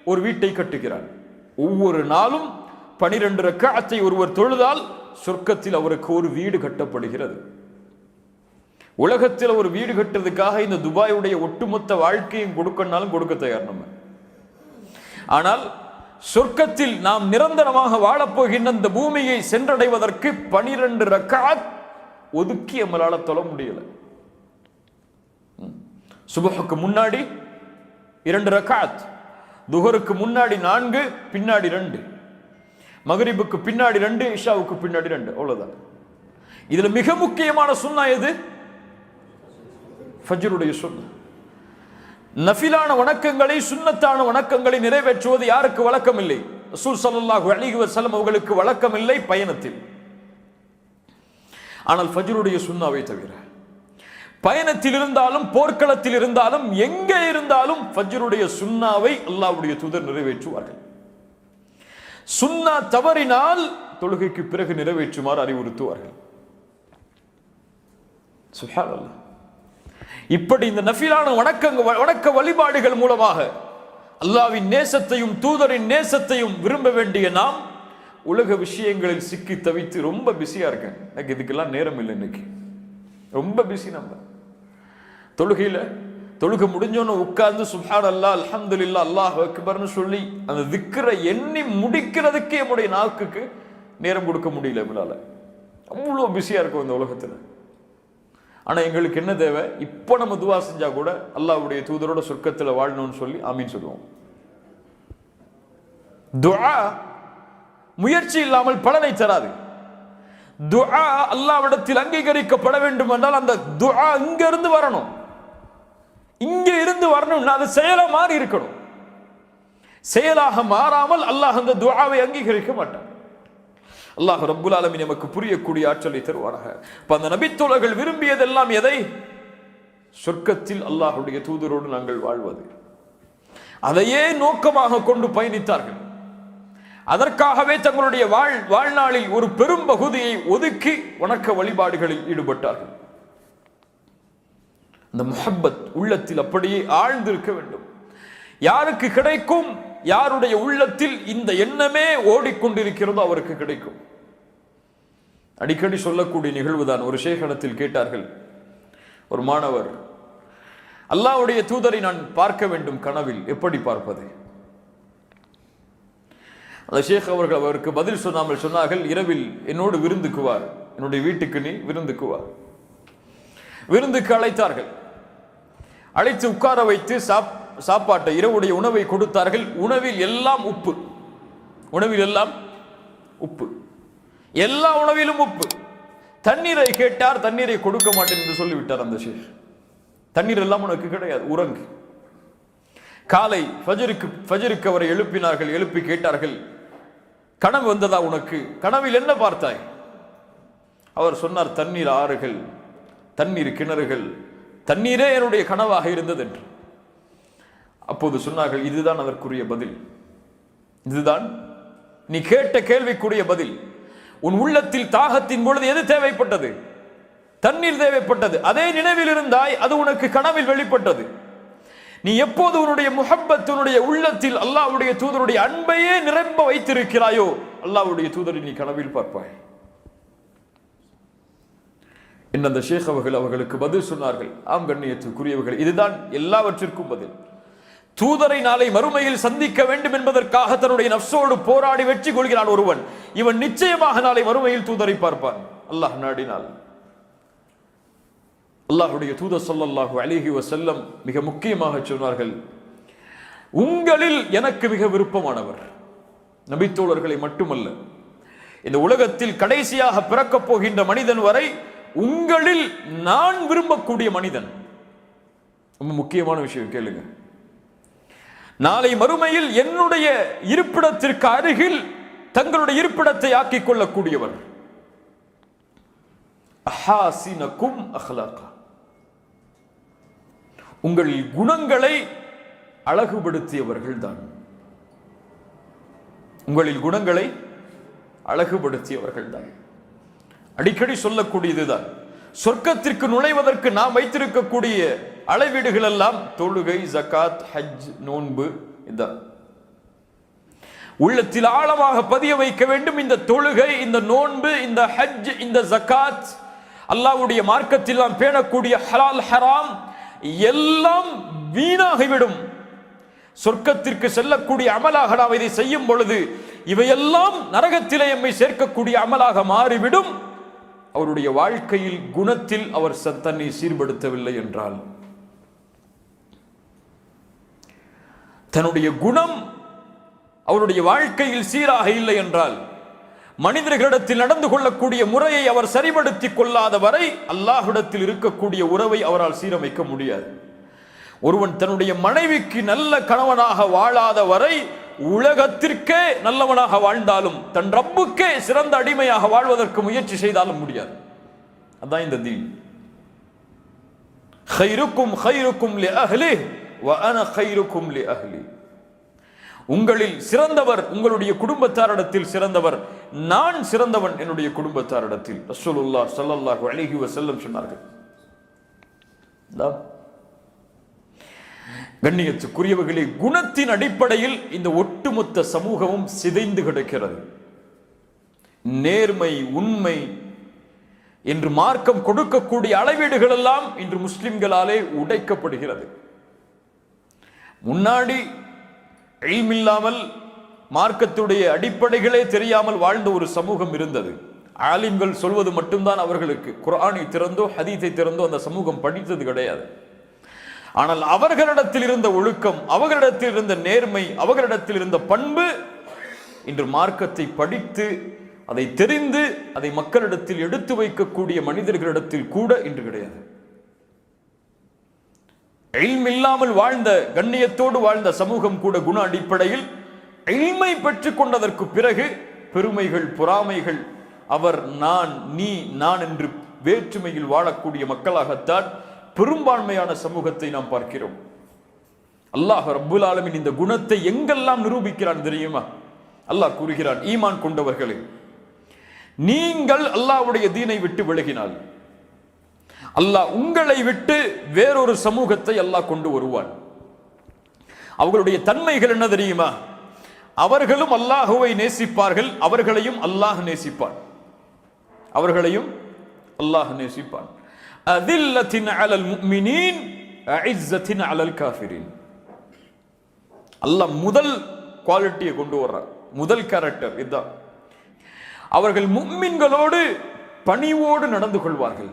ஒரு வீட்டை கட்டுகிறார். ஒவ்வொரு நாளும் 12 ரக்அத்தை ஒருவர் தொழுதால் சொர்க்கத்தில் அவருக்கு ஒரு வீடு கட்டப்படுகிறது. உலகத்தில் ஒரு வீடு கட்டுறதுக்காக இந்த துபாயுடைய ஒட்டுமொத்த வாழ்க்கையும் கொடுக்கனாலும் கொடுக்க தயார் நம்ம. ஆனால் சொர்க்கத்தில் நாம் நிரந்தரமாக வாழப்போகின்ற இந்த பூமியை சென்றடைவதற்கு 12 ரக்அத் ஒதுக்கி நம்மளால தொழ முடியல. சுபஹுக்கு முன்னாடி 2 ரக்அத், துஹருக்கு முன்னாடி 4, பின்னாடி 2, மக்ரிபுக்கு பின்னாடி 2, இஷாவுக்கு பின்னாடி 2, அவ்வளவுதான். இதுல மிக முக்கியமான சுன்னா எது? ஃபஜ்ருடைய சுன்னா. நஃபிலான வணக்கங்களை, சுன்னத்தான வணக்கங்களை நிறைவேற்றுவது யாருக்கு வழக்கம் இல்லை? ரசூல் ஸல்லல்லாஹு அலைஹி வஸல்லம் அவர்களுக்கு வழக்கம் இல்லை பயணத்தில். ஆனால் ஃபஜ்ருடைய சுன்னாவை தவிர பயணத்தில் இருந்தாலும் போர்க்களத்தில் இருந்தாலும் எங்கே இருந்தாலும் ஃபஜ்ருடைய சுன்னாவை அல்லாஹ்வுடைய தூதர் நிறைவேற்றுவார்கள். சுன்னா தவறினால் தொழுகைக்கு பிறகு நிறைவேற்றுமாறு அறிவுறுத்துவார்கள். சுப்ஹானல்லாஹ். இப்படி இந்த நஃபிலான வணக்க வழிபாடுகள் மூலமாக அல்லாஹ்வின் நேசத்தையும் தூதரின் நேசத்தையும் விரும்ப வேண்டிய நாம் உலக விஷயங்களில் சிக்கி தவித்து ரொம்ப பிஸியா இருக்கேன். எனக்கு இதுக்கெல்லாம் நேரம் இல்லை. இன்னைக்கு ரொம்ப பிஸி. நம்ம தொழுகை முடிஞ்சோன்னு உட்கார்ந்து சுப்ஹானல்லாஹ் அல்ஹம்துலில்லாஹ் அல்லாஹ் அக்பர்னு சொல்லி அந்த திக்ரை எண்ணி முடிக்கிறதுக்கு நம்முடைய நாக்குக்கு நேரம் கொடுக்க முடியல. நம்மளால அவ்வளோ பிஸியா இருக்கும் இந்த உலகத்துல. ஆனா எங்களுக்கு என்ன தேவை? இப்போ நம்ம துவா செஞ்சா கூட அல்லாஹ்வுடைய தூதரோட சொர்க்கத்தில் வாழணும்னு சொல்லி ஆமீன் சொல்லுவோம். துஆ முயற்சி இல்லாமல் பலனை தராது. துஆ அல்லாஹ்விடத்தில் அங்கீகரிக்கப்பட வேண்டும் என்றால் அந்த துஆ இங்க இருந்து வரணும். இங்க இருந்து வரணும்னா அது செயலா மாறி இருக்கணும். செயலாக மாறாமல் அல்லாஹ் அந்த துஆவை அங்கீகரிக்க மாட்டான். அல்லாஹ் ரப்புல் ஆலமீன் நமக்கு புரியக்கூடிய ஆற்றலை தருவாராக. அந்த நபித்தோழர்கள் விரும்பியதெல்லாம் எதை? சொர்க்கத்தில் அல்லாஹ்வுடைய தூதரோடு நாங்கள் வாழ்வது. அதையே நோக்கமாக கொண்டு பயணித்தார்கள். அதற்காகவே தங்களுடைய வாழ்நாளில் ஒரு பெரும் பகுதியை ஒதுக்கி வணக்க வழிபாடுகளில் ஈடுபட்டார்கள். அந்த முஹப்பத் உள்ளத்தில் அப்படியே ஆழ்ந்திருக்க வேண்டும். யாருக்கு கிடைக்கும்? யாருடைய உள்ளத்தில் இந்த எண்ணமே ஓடிக்கொண்டிருக்கிறதோ அவருக்கு கிடைக்கும். அடிக்கடி சொல்லக்கூடிய நிகழ்வுதான். ஒரு ஷேகடத்தில் கேட்டார்கள் ஒரு மாணவர், அல்லாஹ்வுடைய தூதரை நான் பார்க்க வேண்டும் கனவில், எப்படி பார்ப்பது? அந்த ஷேக் அவர்கள் அவருக்கு பதில் சொன்னாமல் சொன்னார்கள், இரவில் என்னோடு விருந்துக்குவார், என்னுடைய வீட்டுக்கு நீ விருந்துக்குவார். விருந்துக்கு அழைத்தார்கள். அழைத்து உட்கார வைத்து சாப்பாட்டை, இரவுடைய உணவை கொடுத்தார்கள். உணவில் எல்லாம் உப்பு. உணவில் எல்லாம் உப்பு. எல்லா உணவிலும் உப்பு. தண்ணீரை கேட்டார், தண்ணீரை கொடுக்க மாட்டேன் என்று சொல்லிவிட்டார் அந்த ஷேக். தண்ணீர் எல்லாம் உனக்கு கிடையாது, உறங்கு. காலை ஃபஜருக்கு அவரை எழுப்பினார்கள். எழுப்பி கேட்டார்கள், கனவு வந்ததா உனக்கு? கனவில் என்ன பார்த்தாய்? அவர் சொன்னார், தண்ணீர் ஆறுகள், தண்ணீர் கிணறுகள், தண்ணீரே என்னுடைய கனவாக இருந்தது என்று. அப்போது சொன்னார்கள், இதுதான் அதற்குரிய பதில், இதுதான் நீ கேட்ட கேள்விக்குரிய பதில். உன் உள்ளத்தில் தாகத்தின் பொழுது எது தேவைப்பட்டது? தண்ணீர் தேவைப்பட்டது. அதே நினைவில் இருந்தாய், அது உனக்கு கனவில் வெளிப்பட்டது. நீ எப்போது உன்னுடைய முஹப்பத், உன்னுடைய உள்ளத்தில் அல்லாஹ்வுடைய தூதருடைய அன்பையே நிரம்ப வைத்திருக்கிறாயோ, அல்லாஹ்வுடைய தூதரை நீ கனவில் பார்ப்பாய். என்ன அந்த ஷேக் அவர்களுக்கு பதில் சொன்னார்கள், ஆம் கண்ணியத்துக்குரியவர்கள், இதுதான் எல்லாவற்றிற்கும் பதில். தூதரை நாளை மறுமையில் சந்திக்க வேண்டும் என்பதற்காக தன்னுடைய நஃப்ஸோடு போராடி வெற்றி கொள்கிறான் ஒருவன், இவன் நிச்சயமாக நாளை மறுமையில் தூதரை பார்ப்பான், அல்லாஹ் நாடினால். அல்லாஹ்வுடைய தூதர் ஸல்லல்லாஹு அலைஹி வஸல்லம் மிக முக்கியமாக சொன்னார்கள், உங்களில் எனக்கு மிக விருப்பமானவர், நபித்தோழர்களை மட்டுமல்ல, இந்த உலகத்தில் கடைசியாக பிறக்கப் போகின்ற மனிதன் வரை உங்களில் நான் விரும்பக்கூடிய மனிதன். ரொம்ப முக்கியமான விஷயம் கேளுங்க. நாளை மறுமையில் என்னுடைய இருப்பிடத்திற்கு அருகில் தங்களுடைய இருப்பிடத்தை ஆக்கிக் கொள்ளக்கூடியவர். அஹாசினக்கும் அஹ்லாகா, உங்கள் குணங்களை அழகுபடுத்தியவர்கள் தான். உங்களில் குணங்களை அழகுபடுத்தியவர்கள் தான். அடிக்கடி சொல்லக்கூடியதுதான், சொர்க்கத்திற்கு நுழைவதற்கு நாம் வைத்திருக்கக்கூடிய அளவீடுகள் எல்லாம் தொழுகை, ஜகாத், ஹஜ், நோன்பு. இதான் உள்ளத்தில் ஆழமாக பதிய வைக்க வேண்டும். இந்த தொழுகை, இந்த நோன்பு, இந்த ஹஜ், இந்த ஜகாத், அல்லாஹ்வுடைய மார்க்கத்தில் நாம் பேணக்கூடிய ஹலால் ஹராம் எல்லாம் வீணாகிவிடும். சொர்க்கத்திற்கு செல்லக்கூடிய அமலாக நாம் இதை செய்யும் பொழுது இவையெல்லாம் நரகத்திலே எம்மை சேர்க்கக்கூடிய அமலாக மாறிவிடும். அவருடைய வாழ்க்கையில் குணத்தில் அவர் தன்னை சீர்படுத்தவில்லை என்றால், தன்னுடைய குணம் அவருடைய வாழ்க்கையில் சீராக இல்லை என்றால், மனிதர்களிடத்தில் நடந்து கொள்ளக்கூடிய முறையை அவர் சரிபடுத்திக் கொள்ளாத வரை அல்லாஹ்விடத்தில் இருக்கக்கூடிய உறவை அவரால் சீரமைக்க முடியாது. ஒருவன் தன்னுடைய மனைவிக்கு நல்ல கணவனாக வாழாத வரை உலகத்திற்கே நல்லவனாக வாழ்ந்தாலும் தன் ரப்புக்கே சிறந்த அடிமையாக வாழ்வதற்கு முயற்சி செய்தாலும் முடியாது. அதான் இந்த தீன். கைருக்கும் கைருக்கும் லி அஹ்லி வ அன கைருக்கும் லி அஹ்லி. உங்களில் சிறந்தவர் உங்களுடைய குடும்பத்தாரிடத்தில் சிறந்தவர், நான் சிறந்தவன் என்னுடைய குடும்பத்தாரிடத்தில். ரசூலுல்லாஹ் ஸல்லல்லாஹு அலைஹி வஸல்லம் சொன்னார்கள். கண்ணியத்துக்குரியவர்களே, குணத்தின் அடிப்படையில் இந்த ஒட்டுமொத்த சமூகமும் சிதைந்து கிடக்கிறது. நேர்மை, உண்மை என்று மார்க்கம் கொடுக்கக்கூடிய அளவீடுகள் எல்லாம் இன்று முஸ்லிம்களாலே உடைக்கப்படுகிறது. முன்னாடி இல்மில்லாமல் மார்க்கத்துடைய அடிப்படைகளே தெரியாமல் வாழ்ந்த ஒரு சமூகம் இருந்தது. ஆலிம்கள் சொல்வது மட்டும்தான் அவர்களுக்கு. குர்ஆனை திறந்தோ ஹதீஸை திறந்தோ அந்த சமூகம் படித்தது கிடையாது. ஆனால் அவர்களிடத்தில் இருந்த ஒழுக்கம், அவர்களிடத்தில் இருந்த நேர்மை, அவர்களிடத்தில் இருந்த பண்பு இன்று மார்க்கத்தை படித்து அதை தெரிந்து அதை மக்களிடத்தில் எடுத்து வைக்கக்கூடிய மனிதர்களிடத்தில் கூட இன்று கிடையாது. இல்ம் இல்லாமல் வாழ்ந்த, கண்ணியத்தோடு வாழ்ந்த சமூகம் கூட குண அடிப்படையில் இல்மை பெற்றுக் கொண்டதற்கு பிறகு பெருமைகள், பொறாமைகள், அவர் நான், நீ, நான் என்று வேற்றுமையில் வாழக்கூடிய மக்களாகத்தான் பெரும்பான்மையான சமூகத்தை நாம் பார்க்கிறோம். அல்லாஹ் ரப்புல் ஆலமீன் இந்த குணத்தை எங்கெல்லாம் நிரூபிக்கிறான் தெரியுமா? அல்லாஹ் கூறுகிறான், ஈமான் கொண்டவர்களே, நீங்கள் அல்லாஹ்வுடைய தீனை விட்டு விலகினால் அல்லாஹ் உங்களை விட்டு வேறொரு சமூகத்தை அல்லாஹ் கொண்டு வருவான். அவர்களுடைய தன்மைகள் என்ன தெரியுமா? அவர்களும் அல்லாஹுவை நேசிப்பார்கள், அவர்களையும் அல்லாஹ் நேசிப்பான். அவர்களையும் அல்லாஹ் நேசிப்பான். அதில்லத்தின் அலல் முஃமினீன் அஇஸ்ஸத்தின் அலல் காஃபிரீன். அல்லாஹ் முதல் குவாலிட்டியை கொண்டு வர்றார், முதல் கேரக்டர் இதுதான். அவர்கள் முஃமின்களோடு பணிவோடு நடந்து கொள்வார்கள்.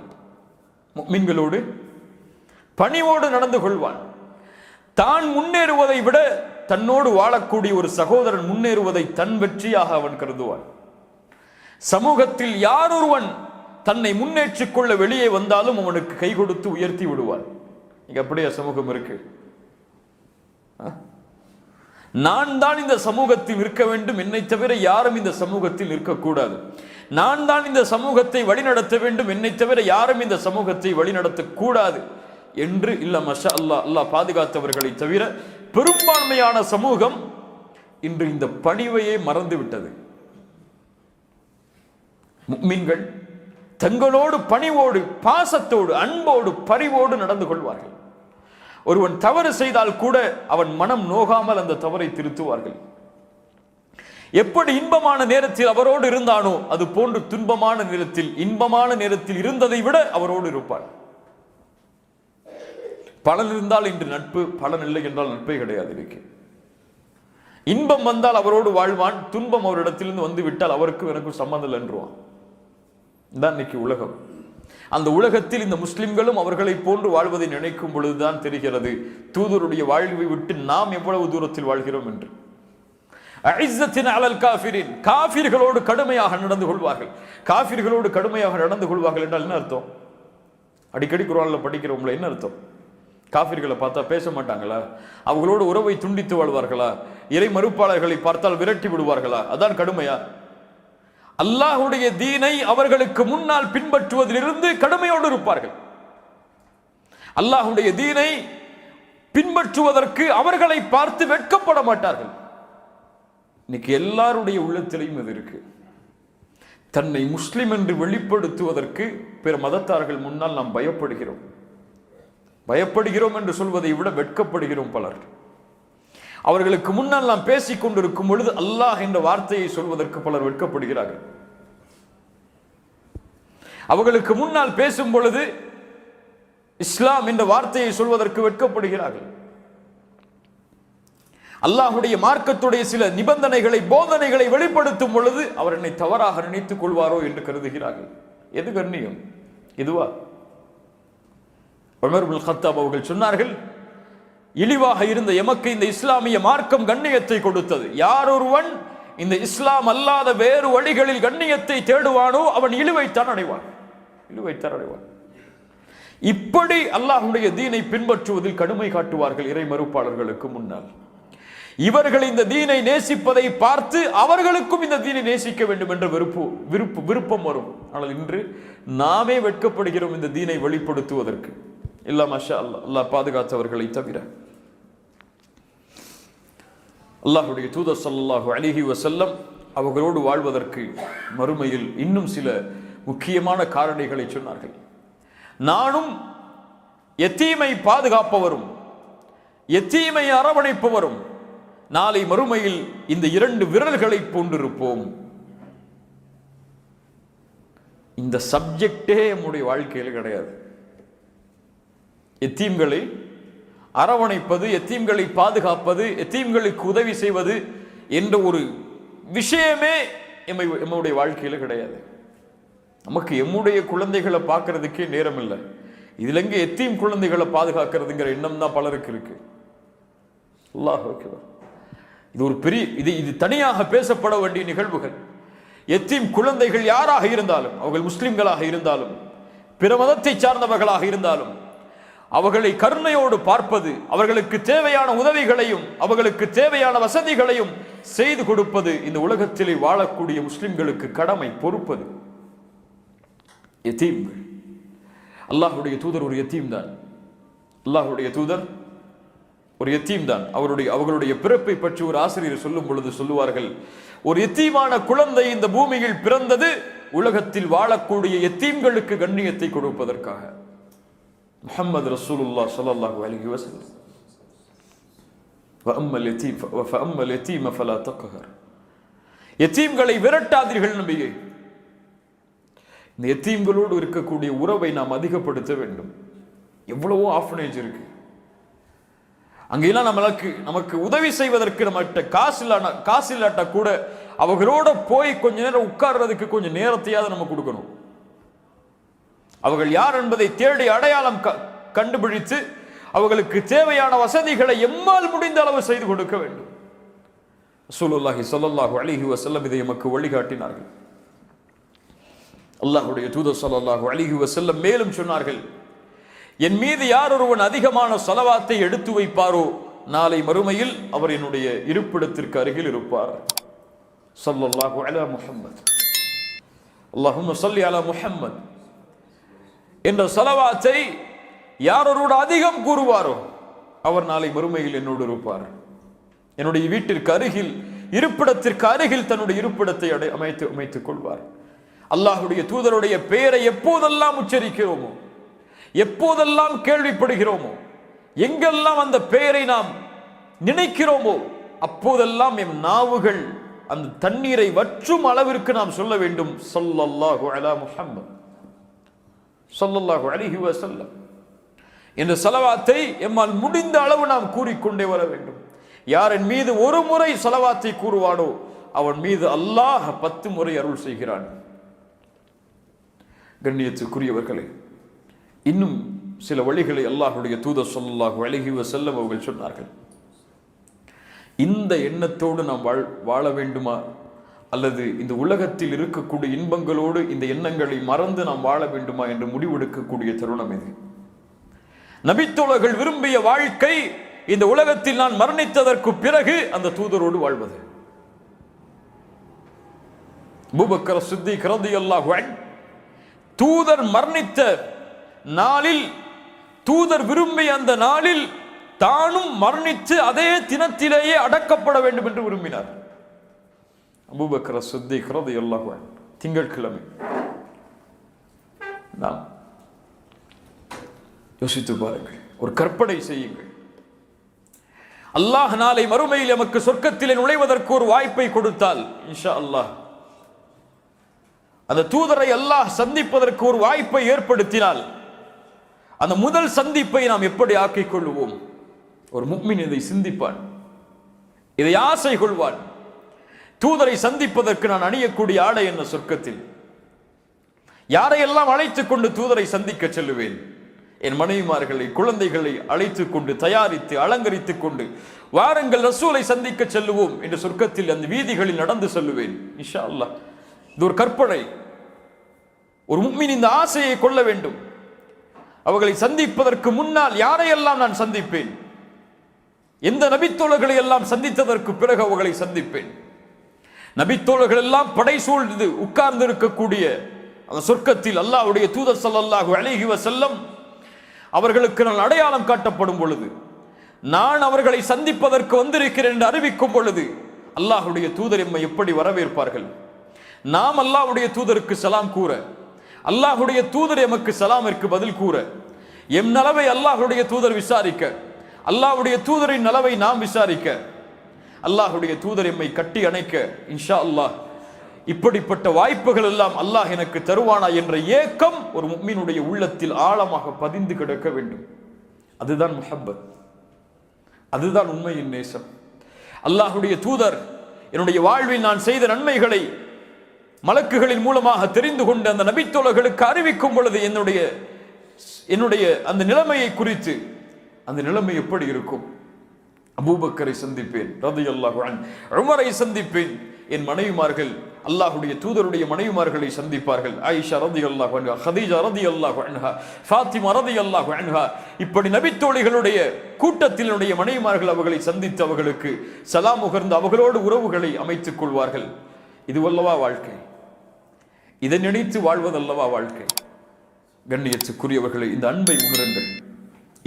முஃமின்களோடு பணிவோடு நடந்து கொள்வான். தான் முன்னேறுவதை விட தன்னோடு வாழக்கூடிய ஒரு சகோதரன் முன்னேறுவதை தன் வெற்றியாக அவன் கருதுவான். சமூகத்தில் யாரொருவன் தன்னை முன்னேற்றிக் கொள்ள வெளியே வந்தாலும் அவனுக்கு கை கொடுத்து உயர்த்தி விடுவான். இங்க அப்படியே சமூகம் இருக்கு. நான் தான் இந்த சமூகத்தில் நிற்க வேண்டும், என்னை தவிர யாரும் இந்த சமூகத்தில் நிற்கக்கூடாது. நான் தான் இந்த சமூகத்தை வழிநடத்த வேண்டும், என்னை தவிர யாரும் இந்த சமூகத்தை வழிநடத்த கூடாது என்று இல்ல. மஷா அல்லாஹ், அல்லாஹ் பாதுகாத்தவர்களை தவிர பெரும்பான்மையான சமூகம் இன்று இந்த பணிவையே மறந்துவிட்டது. முஃமின்கள் தங்களோடு பணிவோடு, பாசத்தோடு, அன்போடு, பரிவோடு நடந்து கொள்வார்கள். ஒருவன் தவறு செய்தால் கூட அவன் மனம் நோகாமல் அந்த தவறை திருத்துவார்கள். எப்படி இன்பமான நேரத்தில் அவரோடு இருந்தானோ அது போன்று துன்பமான நேரத்தில், இன்பமான நேரத்தில் இருந்ததை விட அவரோடு இருப்பான். பலன் இருந்தால் இன்று நட்பு, பலன் இல்லை என்றால் நட்பே கிடையாது. இருக்கு இன்பம் வந்தால் அவரோடு வாழ்வான், துன்பம் அவரிடத்திலிருந்து வந்து விட்டால் அவருக்கு எனக்கும் சம்பந்தம் இல்லை என்றுவான். தான் இன்னைக்கு உலகம். அந்த உலகத்தில் இந்த முஸ்லிம்களும் அவர்களை போன்று வாழ்வதை நினைக்கும் பொழுதுதான் தெரிகிறது தூதருடைய வாழ்வை விட்டு நாம் எவ்வளவு தூரத்தில் வாழ்கிறோம் என்று. காஃபிர்களோடு கடுமையாக நடந்து கொள்வார்கள். காஃபிர்களோடு கடுமையாக நடந்து கொள்வார்கள் என்றால் என்ன அர்த்தம்? அடிக்கடி குர்ஆன்ல படிக்கிறவங்கள என்ன அர்த்தம்? காஃபிர்களை பார்த்தா பேச மாட்டாங்களா? அவர்களோடு உறவை துண்டித்து வாழ்வார்களா? இறை மறுப்பாளர்களை பார்த்தால் விரட்டி விடுவார்களா? அதான் கடுமையா? அல்லாஹ்வுடைய தீனை அவர்களுக்கு முன்னால் பின்பற்றுவதிலிருந்து கடுமையோடு இருப்பார்கள். அல்லாஹ்வுடைய தீனை பின்பற்றுவதற்கு அவர்களை பார்த்து வெட்கப்பட மாட்டார்கள். இன்னைக்கு எல்லாருடைய உள்ளத்திலையும் இது இருக்கு. தன்னை முஸ்லிம் என்று வெளிப்படுத்துவதற்கு பிற மதத்தார்கள் முன்னால் நாம் பயப்படுகிறோம். பயப்படுகிறோம் என்று சொல்வதை விட வெட்கப்படுகிறோம் பலர். அவர்களுக்கு முன்னால் நாம் பேசிக் கொண்டிருக்கும் பொழுது அல்லாஹ் என்ற வார்த்தையை சொல்வதற்கு பலர் வெட்கப்படுகிறார்கள். அவர்களுக்கு முன்னால் பேசும் பொழுது இஸ்லாம் என்ற வார்த்தையை சொல்வதற்கு வெட்கப்படுகிறார்கள். அல்லாஹுடைய மார்க்கத்துடைய சில நிபந்தனைகளை, போதனைகளை வெளிப்படுத்தும் பொழுது அவர் என்னை தவறாக நினைத்துக் கொள்வாரோ என்று கருதுகிறார்கள். எது கண்ணியம்? இதுவா? உமர் இப்னு கத்தாப் அவர்கள் சொன்னார்கள், இழிவாக இருந்த எமக்கு இந்த இஸ்லாமிய மார்க்கம் கண்ணியத்தை கொடுத்தது. யார் ஒருவன் இந்த இஸ்லாம் அல்லாத வேறு வழிகளில் கண்ணியத்தை தேடுவானோ அவன் இழிவைத்தான் அடைவான். இப்படி அல்லாஹ்வுடைய தீனை பின்பற்றுவதில் கடுமை காட்டுவார்கள் இறை மறுப்பாளர்களுக்கு முன்னால். இவர்கள் இந்த தீனை நேசிப்பதை பார்த்து அவர்களுக்கும் இந்த தீனை நேசிக்க வேண்டும் என்ற விருப்பம் வரும். ஆனால் இன்று நாமே வெட்கப்படுகிறோம் இந்த தீனை வெளிப்படுத்துவதற்கு. இல்ல மாஷா அல்லாஹ், அல்லாஹ் பாதுகாத்தவர்களை தவிர. அல்லாஹ்வுடைய தூதர் ஸல்லல்லாஹு அலைஹி வஸல்லம் அவர்களோடு வாழ்வதற்கு மறுமையில் இன்னும் சில முக்கியமான காரணிகளை சொன்னார்கள். நானும் யத்தீமை பாதுகாப்பவரும் யத்தீமை அரவணைப்பவரும் நாளை மறுமையில் இந்த இரண்டு விரல்களை போன்றிருப்போம். இந்த சப்ஜெக்டே நம்முடைய வாழ்க்கையில் கிடையாது. யத்தீம்களை அரவணைப்பது, யத்தீம்களை பாதுகாப்பது, யத்தீம்களுக்கு உதவி செய்வது என்ற ஒரு விஷயமே நம்முடைய வாழ்க்கையில் கிடையாது. நமக்கு எம்முடைய குழந்தைகளை பார்க்கறதுக்கே நேரம் இல்லை. இதுல எங்க யத்தீம் குழந்தைகளை பாதுகாக்கிறதுங்கிற எண்ணம் தான் பலருக்கு இருக்கு. அல்லாஹ் அக்பர். இது ஒரு பெரிய இது தனியாக பேசப்பட வேண்டிய நிகழ்வுகள். யத்தீம் குழந்தைகள் யாராக இருந்தாலும், அவர்கள் முஸ்லிம்களாக இருந்தாலும், பிற மதத்தை சார்ந்தவர்களாக இருந்தாலும், அவர்களை கருணையோடு பார்ப்பது, அவர்களுக்கு தேவையான உதவிகளையும் அவர்களுக்கு தேவையான வசதிகளையும் செய்து கொடுப்பது இந்த உலகத்திலே வாழக்கூடிய முஸ்லிம்களுக்கு கடமை, பொறுப்பது. யத்தீம்கள், அல்லாஹ்வுடைய தூதர் ஒரு யத்தீம் தான். அல்லாஹ்வுடைய தூதர் ஒரு யத்தீம் தான். அவர்களுடைய பிறப்பை பற்றி ஒரு ஆசிரியர் சொல்லும் பொழுது சொல்லுவார்கள், ஒரு யத்தீமான குழந்தை இந்த பூமியில் பிறந்தது உலகத்தில் வாழக்கூடிய யத்தீம்களுக்கு கண்ணியத்தை கொடுப்பதற்காக. முஹம்மது ரசூலுல்லாஹ் ஸல்லல்லாஹு அலைஹி வஸல்லம். ஃபஅம்மல் யதீம ஃபலா தக்ஹர். யத்தீம்களை விரட்டாதீர்கள் நபியே. இந்த யத்தீம்களோடு இருக்கக்கூடிய உறவை நாம் அதிகப்படுத்த வேண்டும். எவ்வளவோ ஆர்ஃபனேஜ் இருக்கு. அங்கெல்லாம் நமக்கு உதவி செய்வதற்கு நம்மகிட்ட காசு இல்லாட்டா கூட அவர்களோட போய் கொஞ்ச நேரம் உட்கார்றதுக்கு கொஞ்சம் நேரத்தையாவது நம்ம கொடுக்கணும். அவர்கள் யார் என்பதை தேடி அடையாளம் கண்டுபிடித்து அவர்களுக்கு தேவையான வசதிகளை எம்மால் முடிந்த அளவு செய்து கொடுக்க வேண்டும். ரசூலுல்லாஹி ஸல்லல்லாஹு அலைஹி வஸல்லம் இதை நமக்கு வழிகாட்டினார்கள். அல்லாஹ்வுடைய தூதர் ஸல்லல்லாஹு அலைஹி வஸல்லம் மேலும் சொன்னார்கள், என் மீது யார் ஒருவன் அதிகமான ஸலவாத்தை எடுத்து வைப்பாரோ நாளை மறுமையில் அவர் என்னுடைய இருப்பிடத்திற்கு அருகில் இருப்பார். ஸல்லல்லாஹு அலா முஹம்மத், அல்லாஹும்ம ஸல்லி அலா முஹம்மத் என்ற ஸலவாத்தை யார் ஒருவன் அதிகம் கூறுவாரோ அவர் நாளை மறுமையில் என்னோடு இருப்பார். என்னுடைய வீட்டிற்கு அருகில், இருப்பிடத்திற்கு அருகில் தன்னுடைய இருப்பிடத்தை அமைத்துக் கொள்வார். அல்லாஹுடைய தூதருடைய பெயரை எப்போதெல்லாம் உச்சரிக்கிறோமோ, எப்போதெல்லாம் கேள்விப்படுகிறோமோ, எங்கெல்லாம் அந்த பெயரை நாம் நினைக்கிறோமோ, அப்போதெல்லாம் எம் நாவுகள் அந்த தண்ணீரை வற்றும் அளவிற்கு நாம் சொல்ல வேண்டும், ஸல்லல்லாஹு அலா முஹம்மத் ஸல்லல்லாஹு அலைஹி வஸல்லம் என்ற ஸலவாத்தை எம்மால் முடிந்த அளவு நாம் கூறிக்கொண்டே வர வேண்டும். யார் என் மீது ஒரு முறை ஸலவாத்தை கூறுவானோ அவன் மீது அல்லாஹ் 10 முறை அருள் செய்கிறான். கண்ணியத்துக்குரியவர்களே, இன்னும் சில வழிகளை அல்லாஹ்வுடைய தூதர் ஸல்லல்லாஹு அலைஹி வஸல்லம் அவர்கள் சொன்னார்கள். இந்த எண்ணத்தோடு நாம் வாழ வேண்டுமா, அல்லது இந்த உலகத்தில் இருக்கக்கூடிய இன்பங்களோடு இந்த எண்ணங்களை மறந்து நாம் வாழ வேண்டுமா என்று முடிவெடுக்கக்கூடிய தருணம் இது. நபித்தோழர்கள் விரும்பிய வாழ்க்கை இந்த உலகத்தில் நான் மரணித்ததற்கு பிறகு அந்த தூதரோடு வாழ்வது. அபூபக்கர் சித்திக் ரலியல்லாஹு அன்ஹு தூதர் மரணித்த நாளில், தூதர் விரும்பிய அந்த நாளில் தானும் மரணித்து அதே தினத்திலேயே அடக்கப்பட வேண்டும் என்று விரும்பினார். அபூபக்கர் சித்திக் ரலியல்லாஹு அன்ஹு திங்கட்கிழமை. நாம் யோசித்து பாருங்கள், ஒரு கற்பனை செய்யுங்கள். அல்லாஹ் நாளை மறுமையில் எமக்கு சொர்க்கத்திலே நுழைவதற்கு ஒரு வாய்ப்பை கொடுத்தால், இன்ஷா அல்லாஹ் அந்த தூதரை அல்லாஹ் சந்திப்பதற்கு ஒரு வாய்ப்பை ஏற்படுத்தினால், அந்த முதல் சந்திப்பை நாம் எப்படி ஆக்கிக் கொள்வோம்? ஒரு முஃமின் இதை சிந்திப்பான், இதை ஆசை கொள்வான். தூதரை சந்திப்பதற்கு நான் அணியக்கூடிய ஆடை என்ன சொர்க்கத்தில்? யாரையெல்லாம் அழைத்துக் கொண்டு தூதரை சந்திக்க செல்லுவேன்? என் மனைவிமார்களை, குழந்தைகளை அழைத்துக் கொண்டு தயாரித்து அலங்கரித்துக் கொண்டு வாருங்கள் ரசூலை சந்திக்க செல்லுவோம் என்று சொர்க்கத்தில் அந்த வீதிகளில் நடந்து செல்லுவேன். இன்ஷா அல்லாஹ் இது ஒரு கற்பனை. ஒரு முஃமின் இந்த ஆசையை கொள்ள வேண்டும். அவர்களை சந்திப்பதற்கு முன்னால் யாரையெல்லாம் நான் சந்திப்பேன்? எந்த நபித்தோழர்களை எல்லாம் சந்தித்ததற்கு பிறகு அவர்களை சந்திப்பேன்? நபித்தோழர்கள் எல்லாம் படை சூழ்ந்து உட்கார்ந்து இருக்கக்கூடிய அந்த சொர்க்கத்தில் அல்லாஹ்வுடைய தூதர் ஸல்லல்லாஹு அலைஹி வஸல்லம் அவர்களுக்கு நான் அடையாளம் காட்டப்படும் பொழுது, நான் அவர்களை சந்திப்பதற்கு வந்திருக்கிறேன் என்று அறிவிக்கும் பொழுது, அல்லாஹ்வுடைய தூதர் எம்மை எப்படி வரவேற்பார்கள்? நாம் அல்லாஹ்வுடைய தூதருக்கு சலாம் கூற, அல்லாஹ்வுடைய தூதர் எமக்கு சலாமிற்கு பதில் கூற, எம் நலவை அல்லாஹ்வுடைய தூதர் விசாரிக்க, அல்லாஹ்வுடைய தூதரின் நலவை நாம் விசாரிக்க, அல்லாஹ்வுடைய தூதர் எம்மை கட்டி அணைக்க, இன்ஷா அல்லாஹ் இப்படிப்பட்ட வாய்ப்புகள் எல்லாம் அல்லாஹ் எனக்கு தருவானா என்ற ஏக்கம் ஒரு முஃமினுடைய உள்ளத்தில் ஆழமாக பதிந்து கிடக்க வேண்டும். அதுதான் முஹப்பத், அதுதான் உண்மையின் நேசம். அல்லாஹ்வுடைய தூதர் என்னுடைய வாழ்வில் நான் செய்த நன்மைகளை மலக்குகளின் மூலமாக தெரிந்து கொண்டு அந்த நபித்தோழர்களுக்கு அறிவிக்கும் பொழுது என்னுடைய அந்த நிலைமையை குறித்து, அந்த நிலைமை எப்படி இருக்கும்? அபூபக்கரை சந்திப்பேன் ரலியல்லாஹு அன்ஹு, உமரை சந்திப்பேன். என் மனைவிமார்கள் அல்லாஹ்வுடைய தூதருடைய மனைவிமார்களை சந்திப்பார்கள். ஆயிஷா ரலியல்லாஹு அன்ஹா, ஹதீஜா ரலியல்லாஹு அன்ஹா, ஃபாத்திமா ரலியல்லாஹு அன்ஹா, இப்படி நபித்தோழிகளுடைய கூட்டத்தினுடைய மனைவிமார்கள் அவர்களை சந்தித்து அவர்களுக்கு சலாம் முகர்ந்து அவர்களோடு உறவுகளை அமைத்துக் கொள்வார்கள். இதுவல்லவா வாழ்க்கை? இதை நினைத்து வாழ்வதல்லவா வாழ்க்கை? கண்ணியத்துக்குரியவர்களை, இந்த அன்பை உணருங்கள்.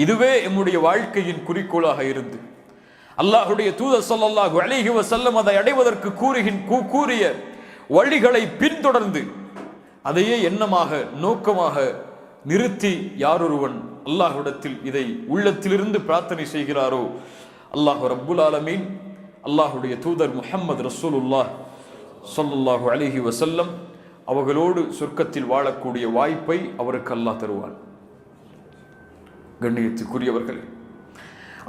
இதுவே எம்முடைய வாழ்க்கையின் குறிக்கோளாக இருந்து அல்லாஹ்வுடைய தூதர் ஸல்லல்லாஹு அலைஹி வஸல்லம் அதை அடைவதற்கு கூறிய வழிகளை பின்தொடர்ந்து அதையே எண்ணமாக நோக்கமாக நிறுத்தி யாரொருவன் அல்லாஹ்விடத்தில் இதை உள்ளத்திலிருந்து பிரார்த்தனை செய்கிறாரோ, அல்லாஹ் ரப்புல் ஆலமீன் அல்லாஹ்வுடைய தூதர் முஹம்மது ரசூலுல்லாஹ் ஸல்லல்லாஹு அலைஹி வஸல்லம் அவர்களோடு சொர்க்கத்தில் வாழக்கூடிய வாய்ப்பை அவருக்கு அல்லாஹ் தருவான். கண்ணியத்துக்குரியவர்களே,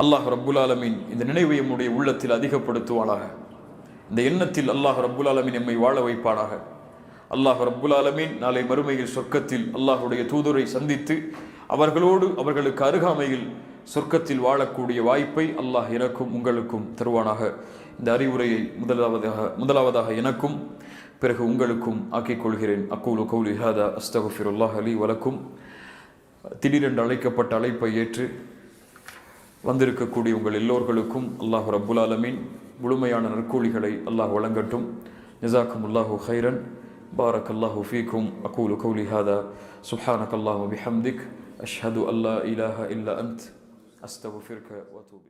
அல்லாஹ் ரப்புல் ஆலமீன் இந்த நினைவை நம்முடைய உள்ளத்தில் அதிகப்படுத்துவானாக. இந்த எண்ணத்தில் அல்லாஹ் ரப்புல் ஆலமீன் எம்மை வாழ வைப்பானாக. அல்லாஹ் ரப்புல் ஆலமீன் நாளை மறுமையில் சொர்க்கத்தில் அல்லாஹ்வுடைய தூதரை சந்தித்து அவர்களோடு அவர்களுக்கு அருகாமையில் சொர்க்கத்தில் வாழக்கூடிய வாய்ப்பை அல்லாஹ் எனக்கும் உங்களுக்கும் தருவானாக. இந்த அறிவுரையை முதலாவதாக எனக்கும் பிறகு உங்களுக்கும் ஆக்கிக் கொள்கிறேன். அக்கூலு கௌலி ஹாதா அஸ்தக்ஃபிருல்லாஹ் லீ வலக்கும். திடீரென்று அழைக்கப்பட்ட அழைப்பை ஏற்று வந்திருக்கக்கூடிய உங்கள் எல்லோர்களுக்கும் அல்லாஹ் ரப்புல் ஆலமீன் முழுமையான நற்கூலிகளை அல்லாஹ் வழங்கட்டும். ஜஸாக்குமுல்லாஹு ஹைரன். பாரக்கல்லாஹு ஃபீக்கும். அகூலு கௌலி ஹாதா சுப்ஹானக்கல்லாஹு பிஹம்திக் அஷ்ஹது அல்லா இலாஹா இல்லா அன்த் அஸ்தக்ஃபிருக வ அதூபு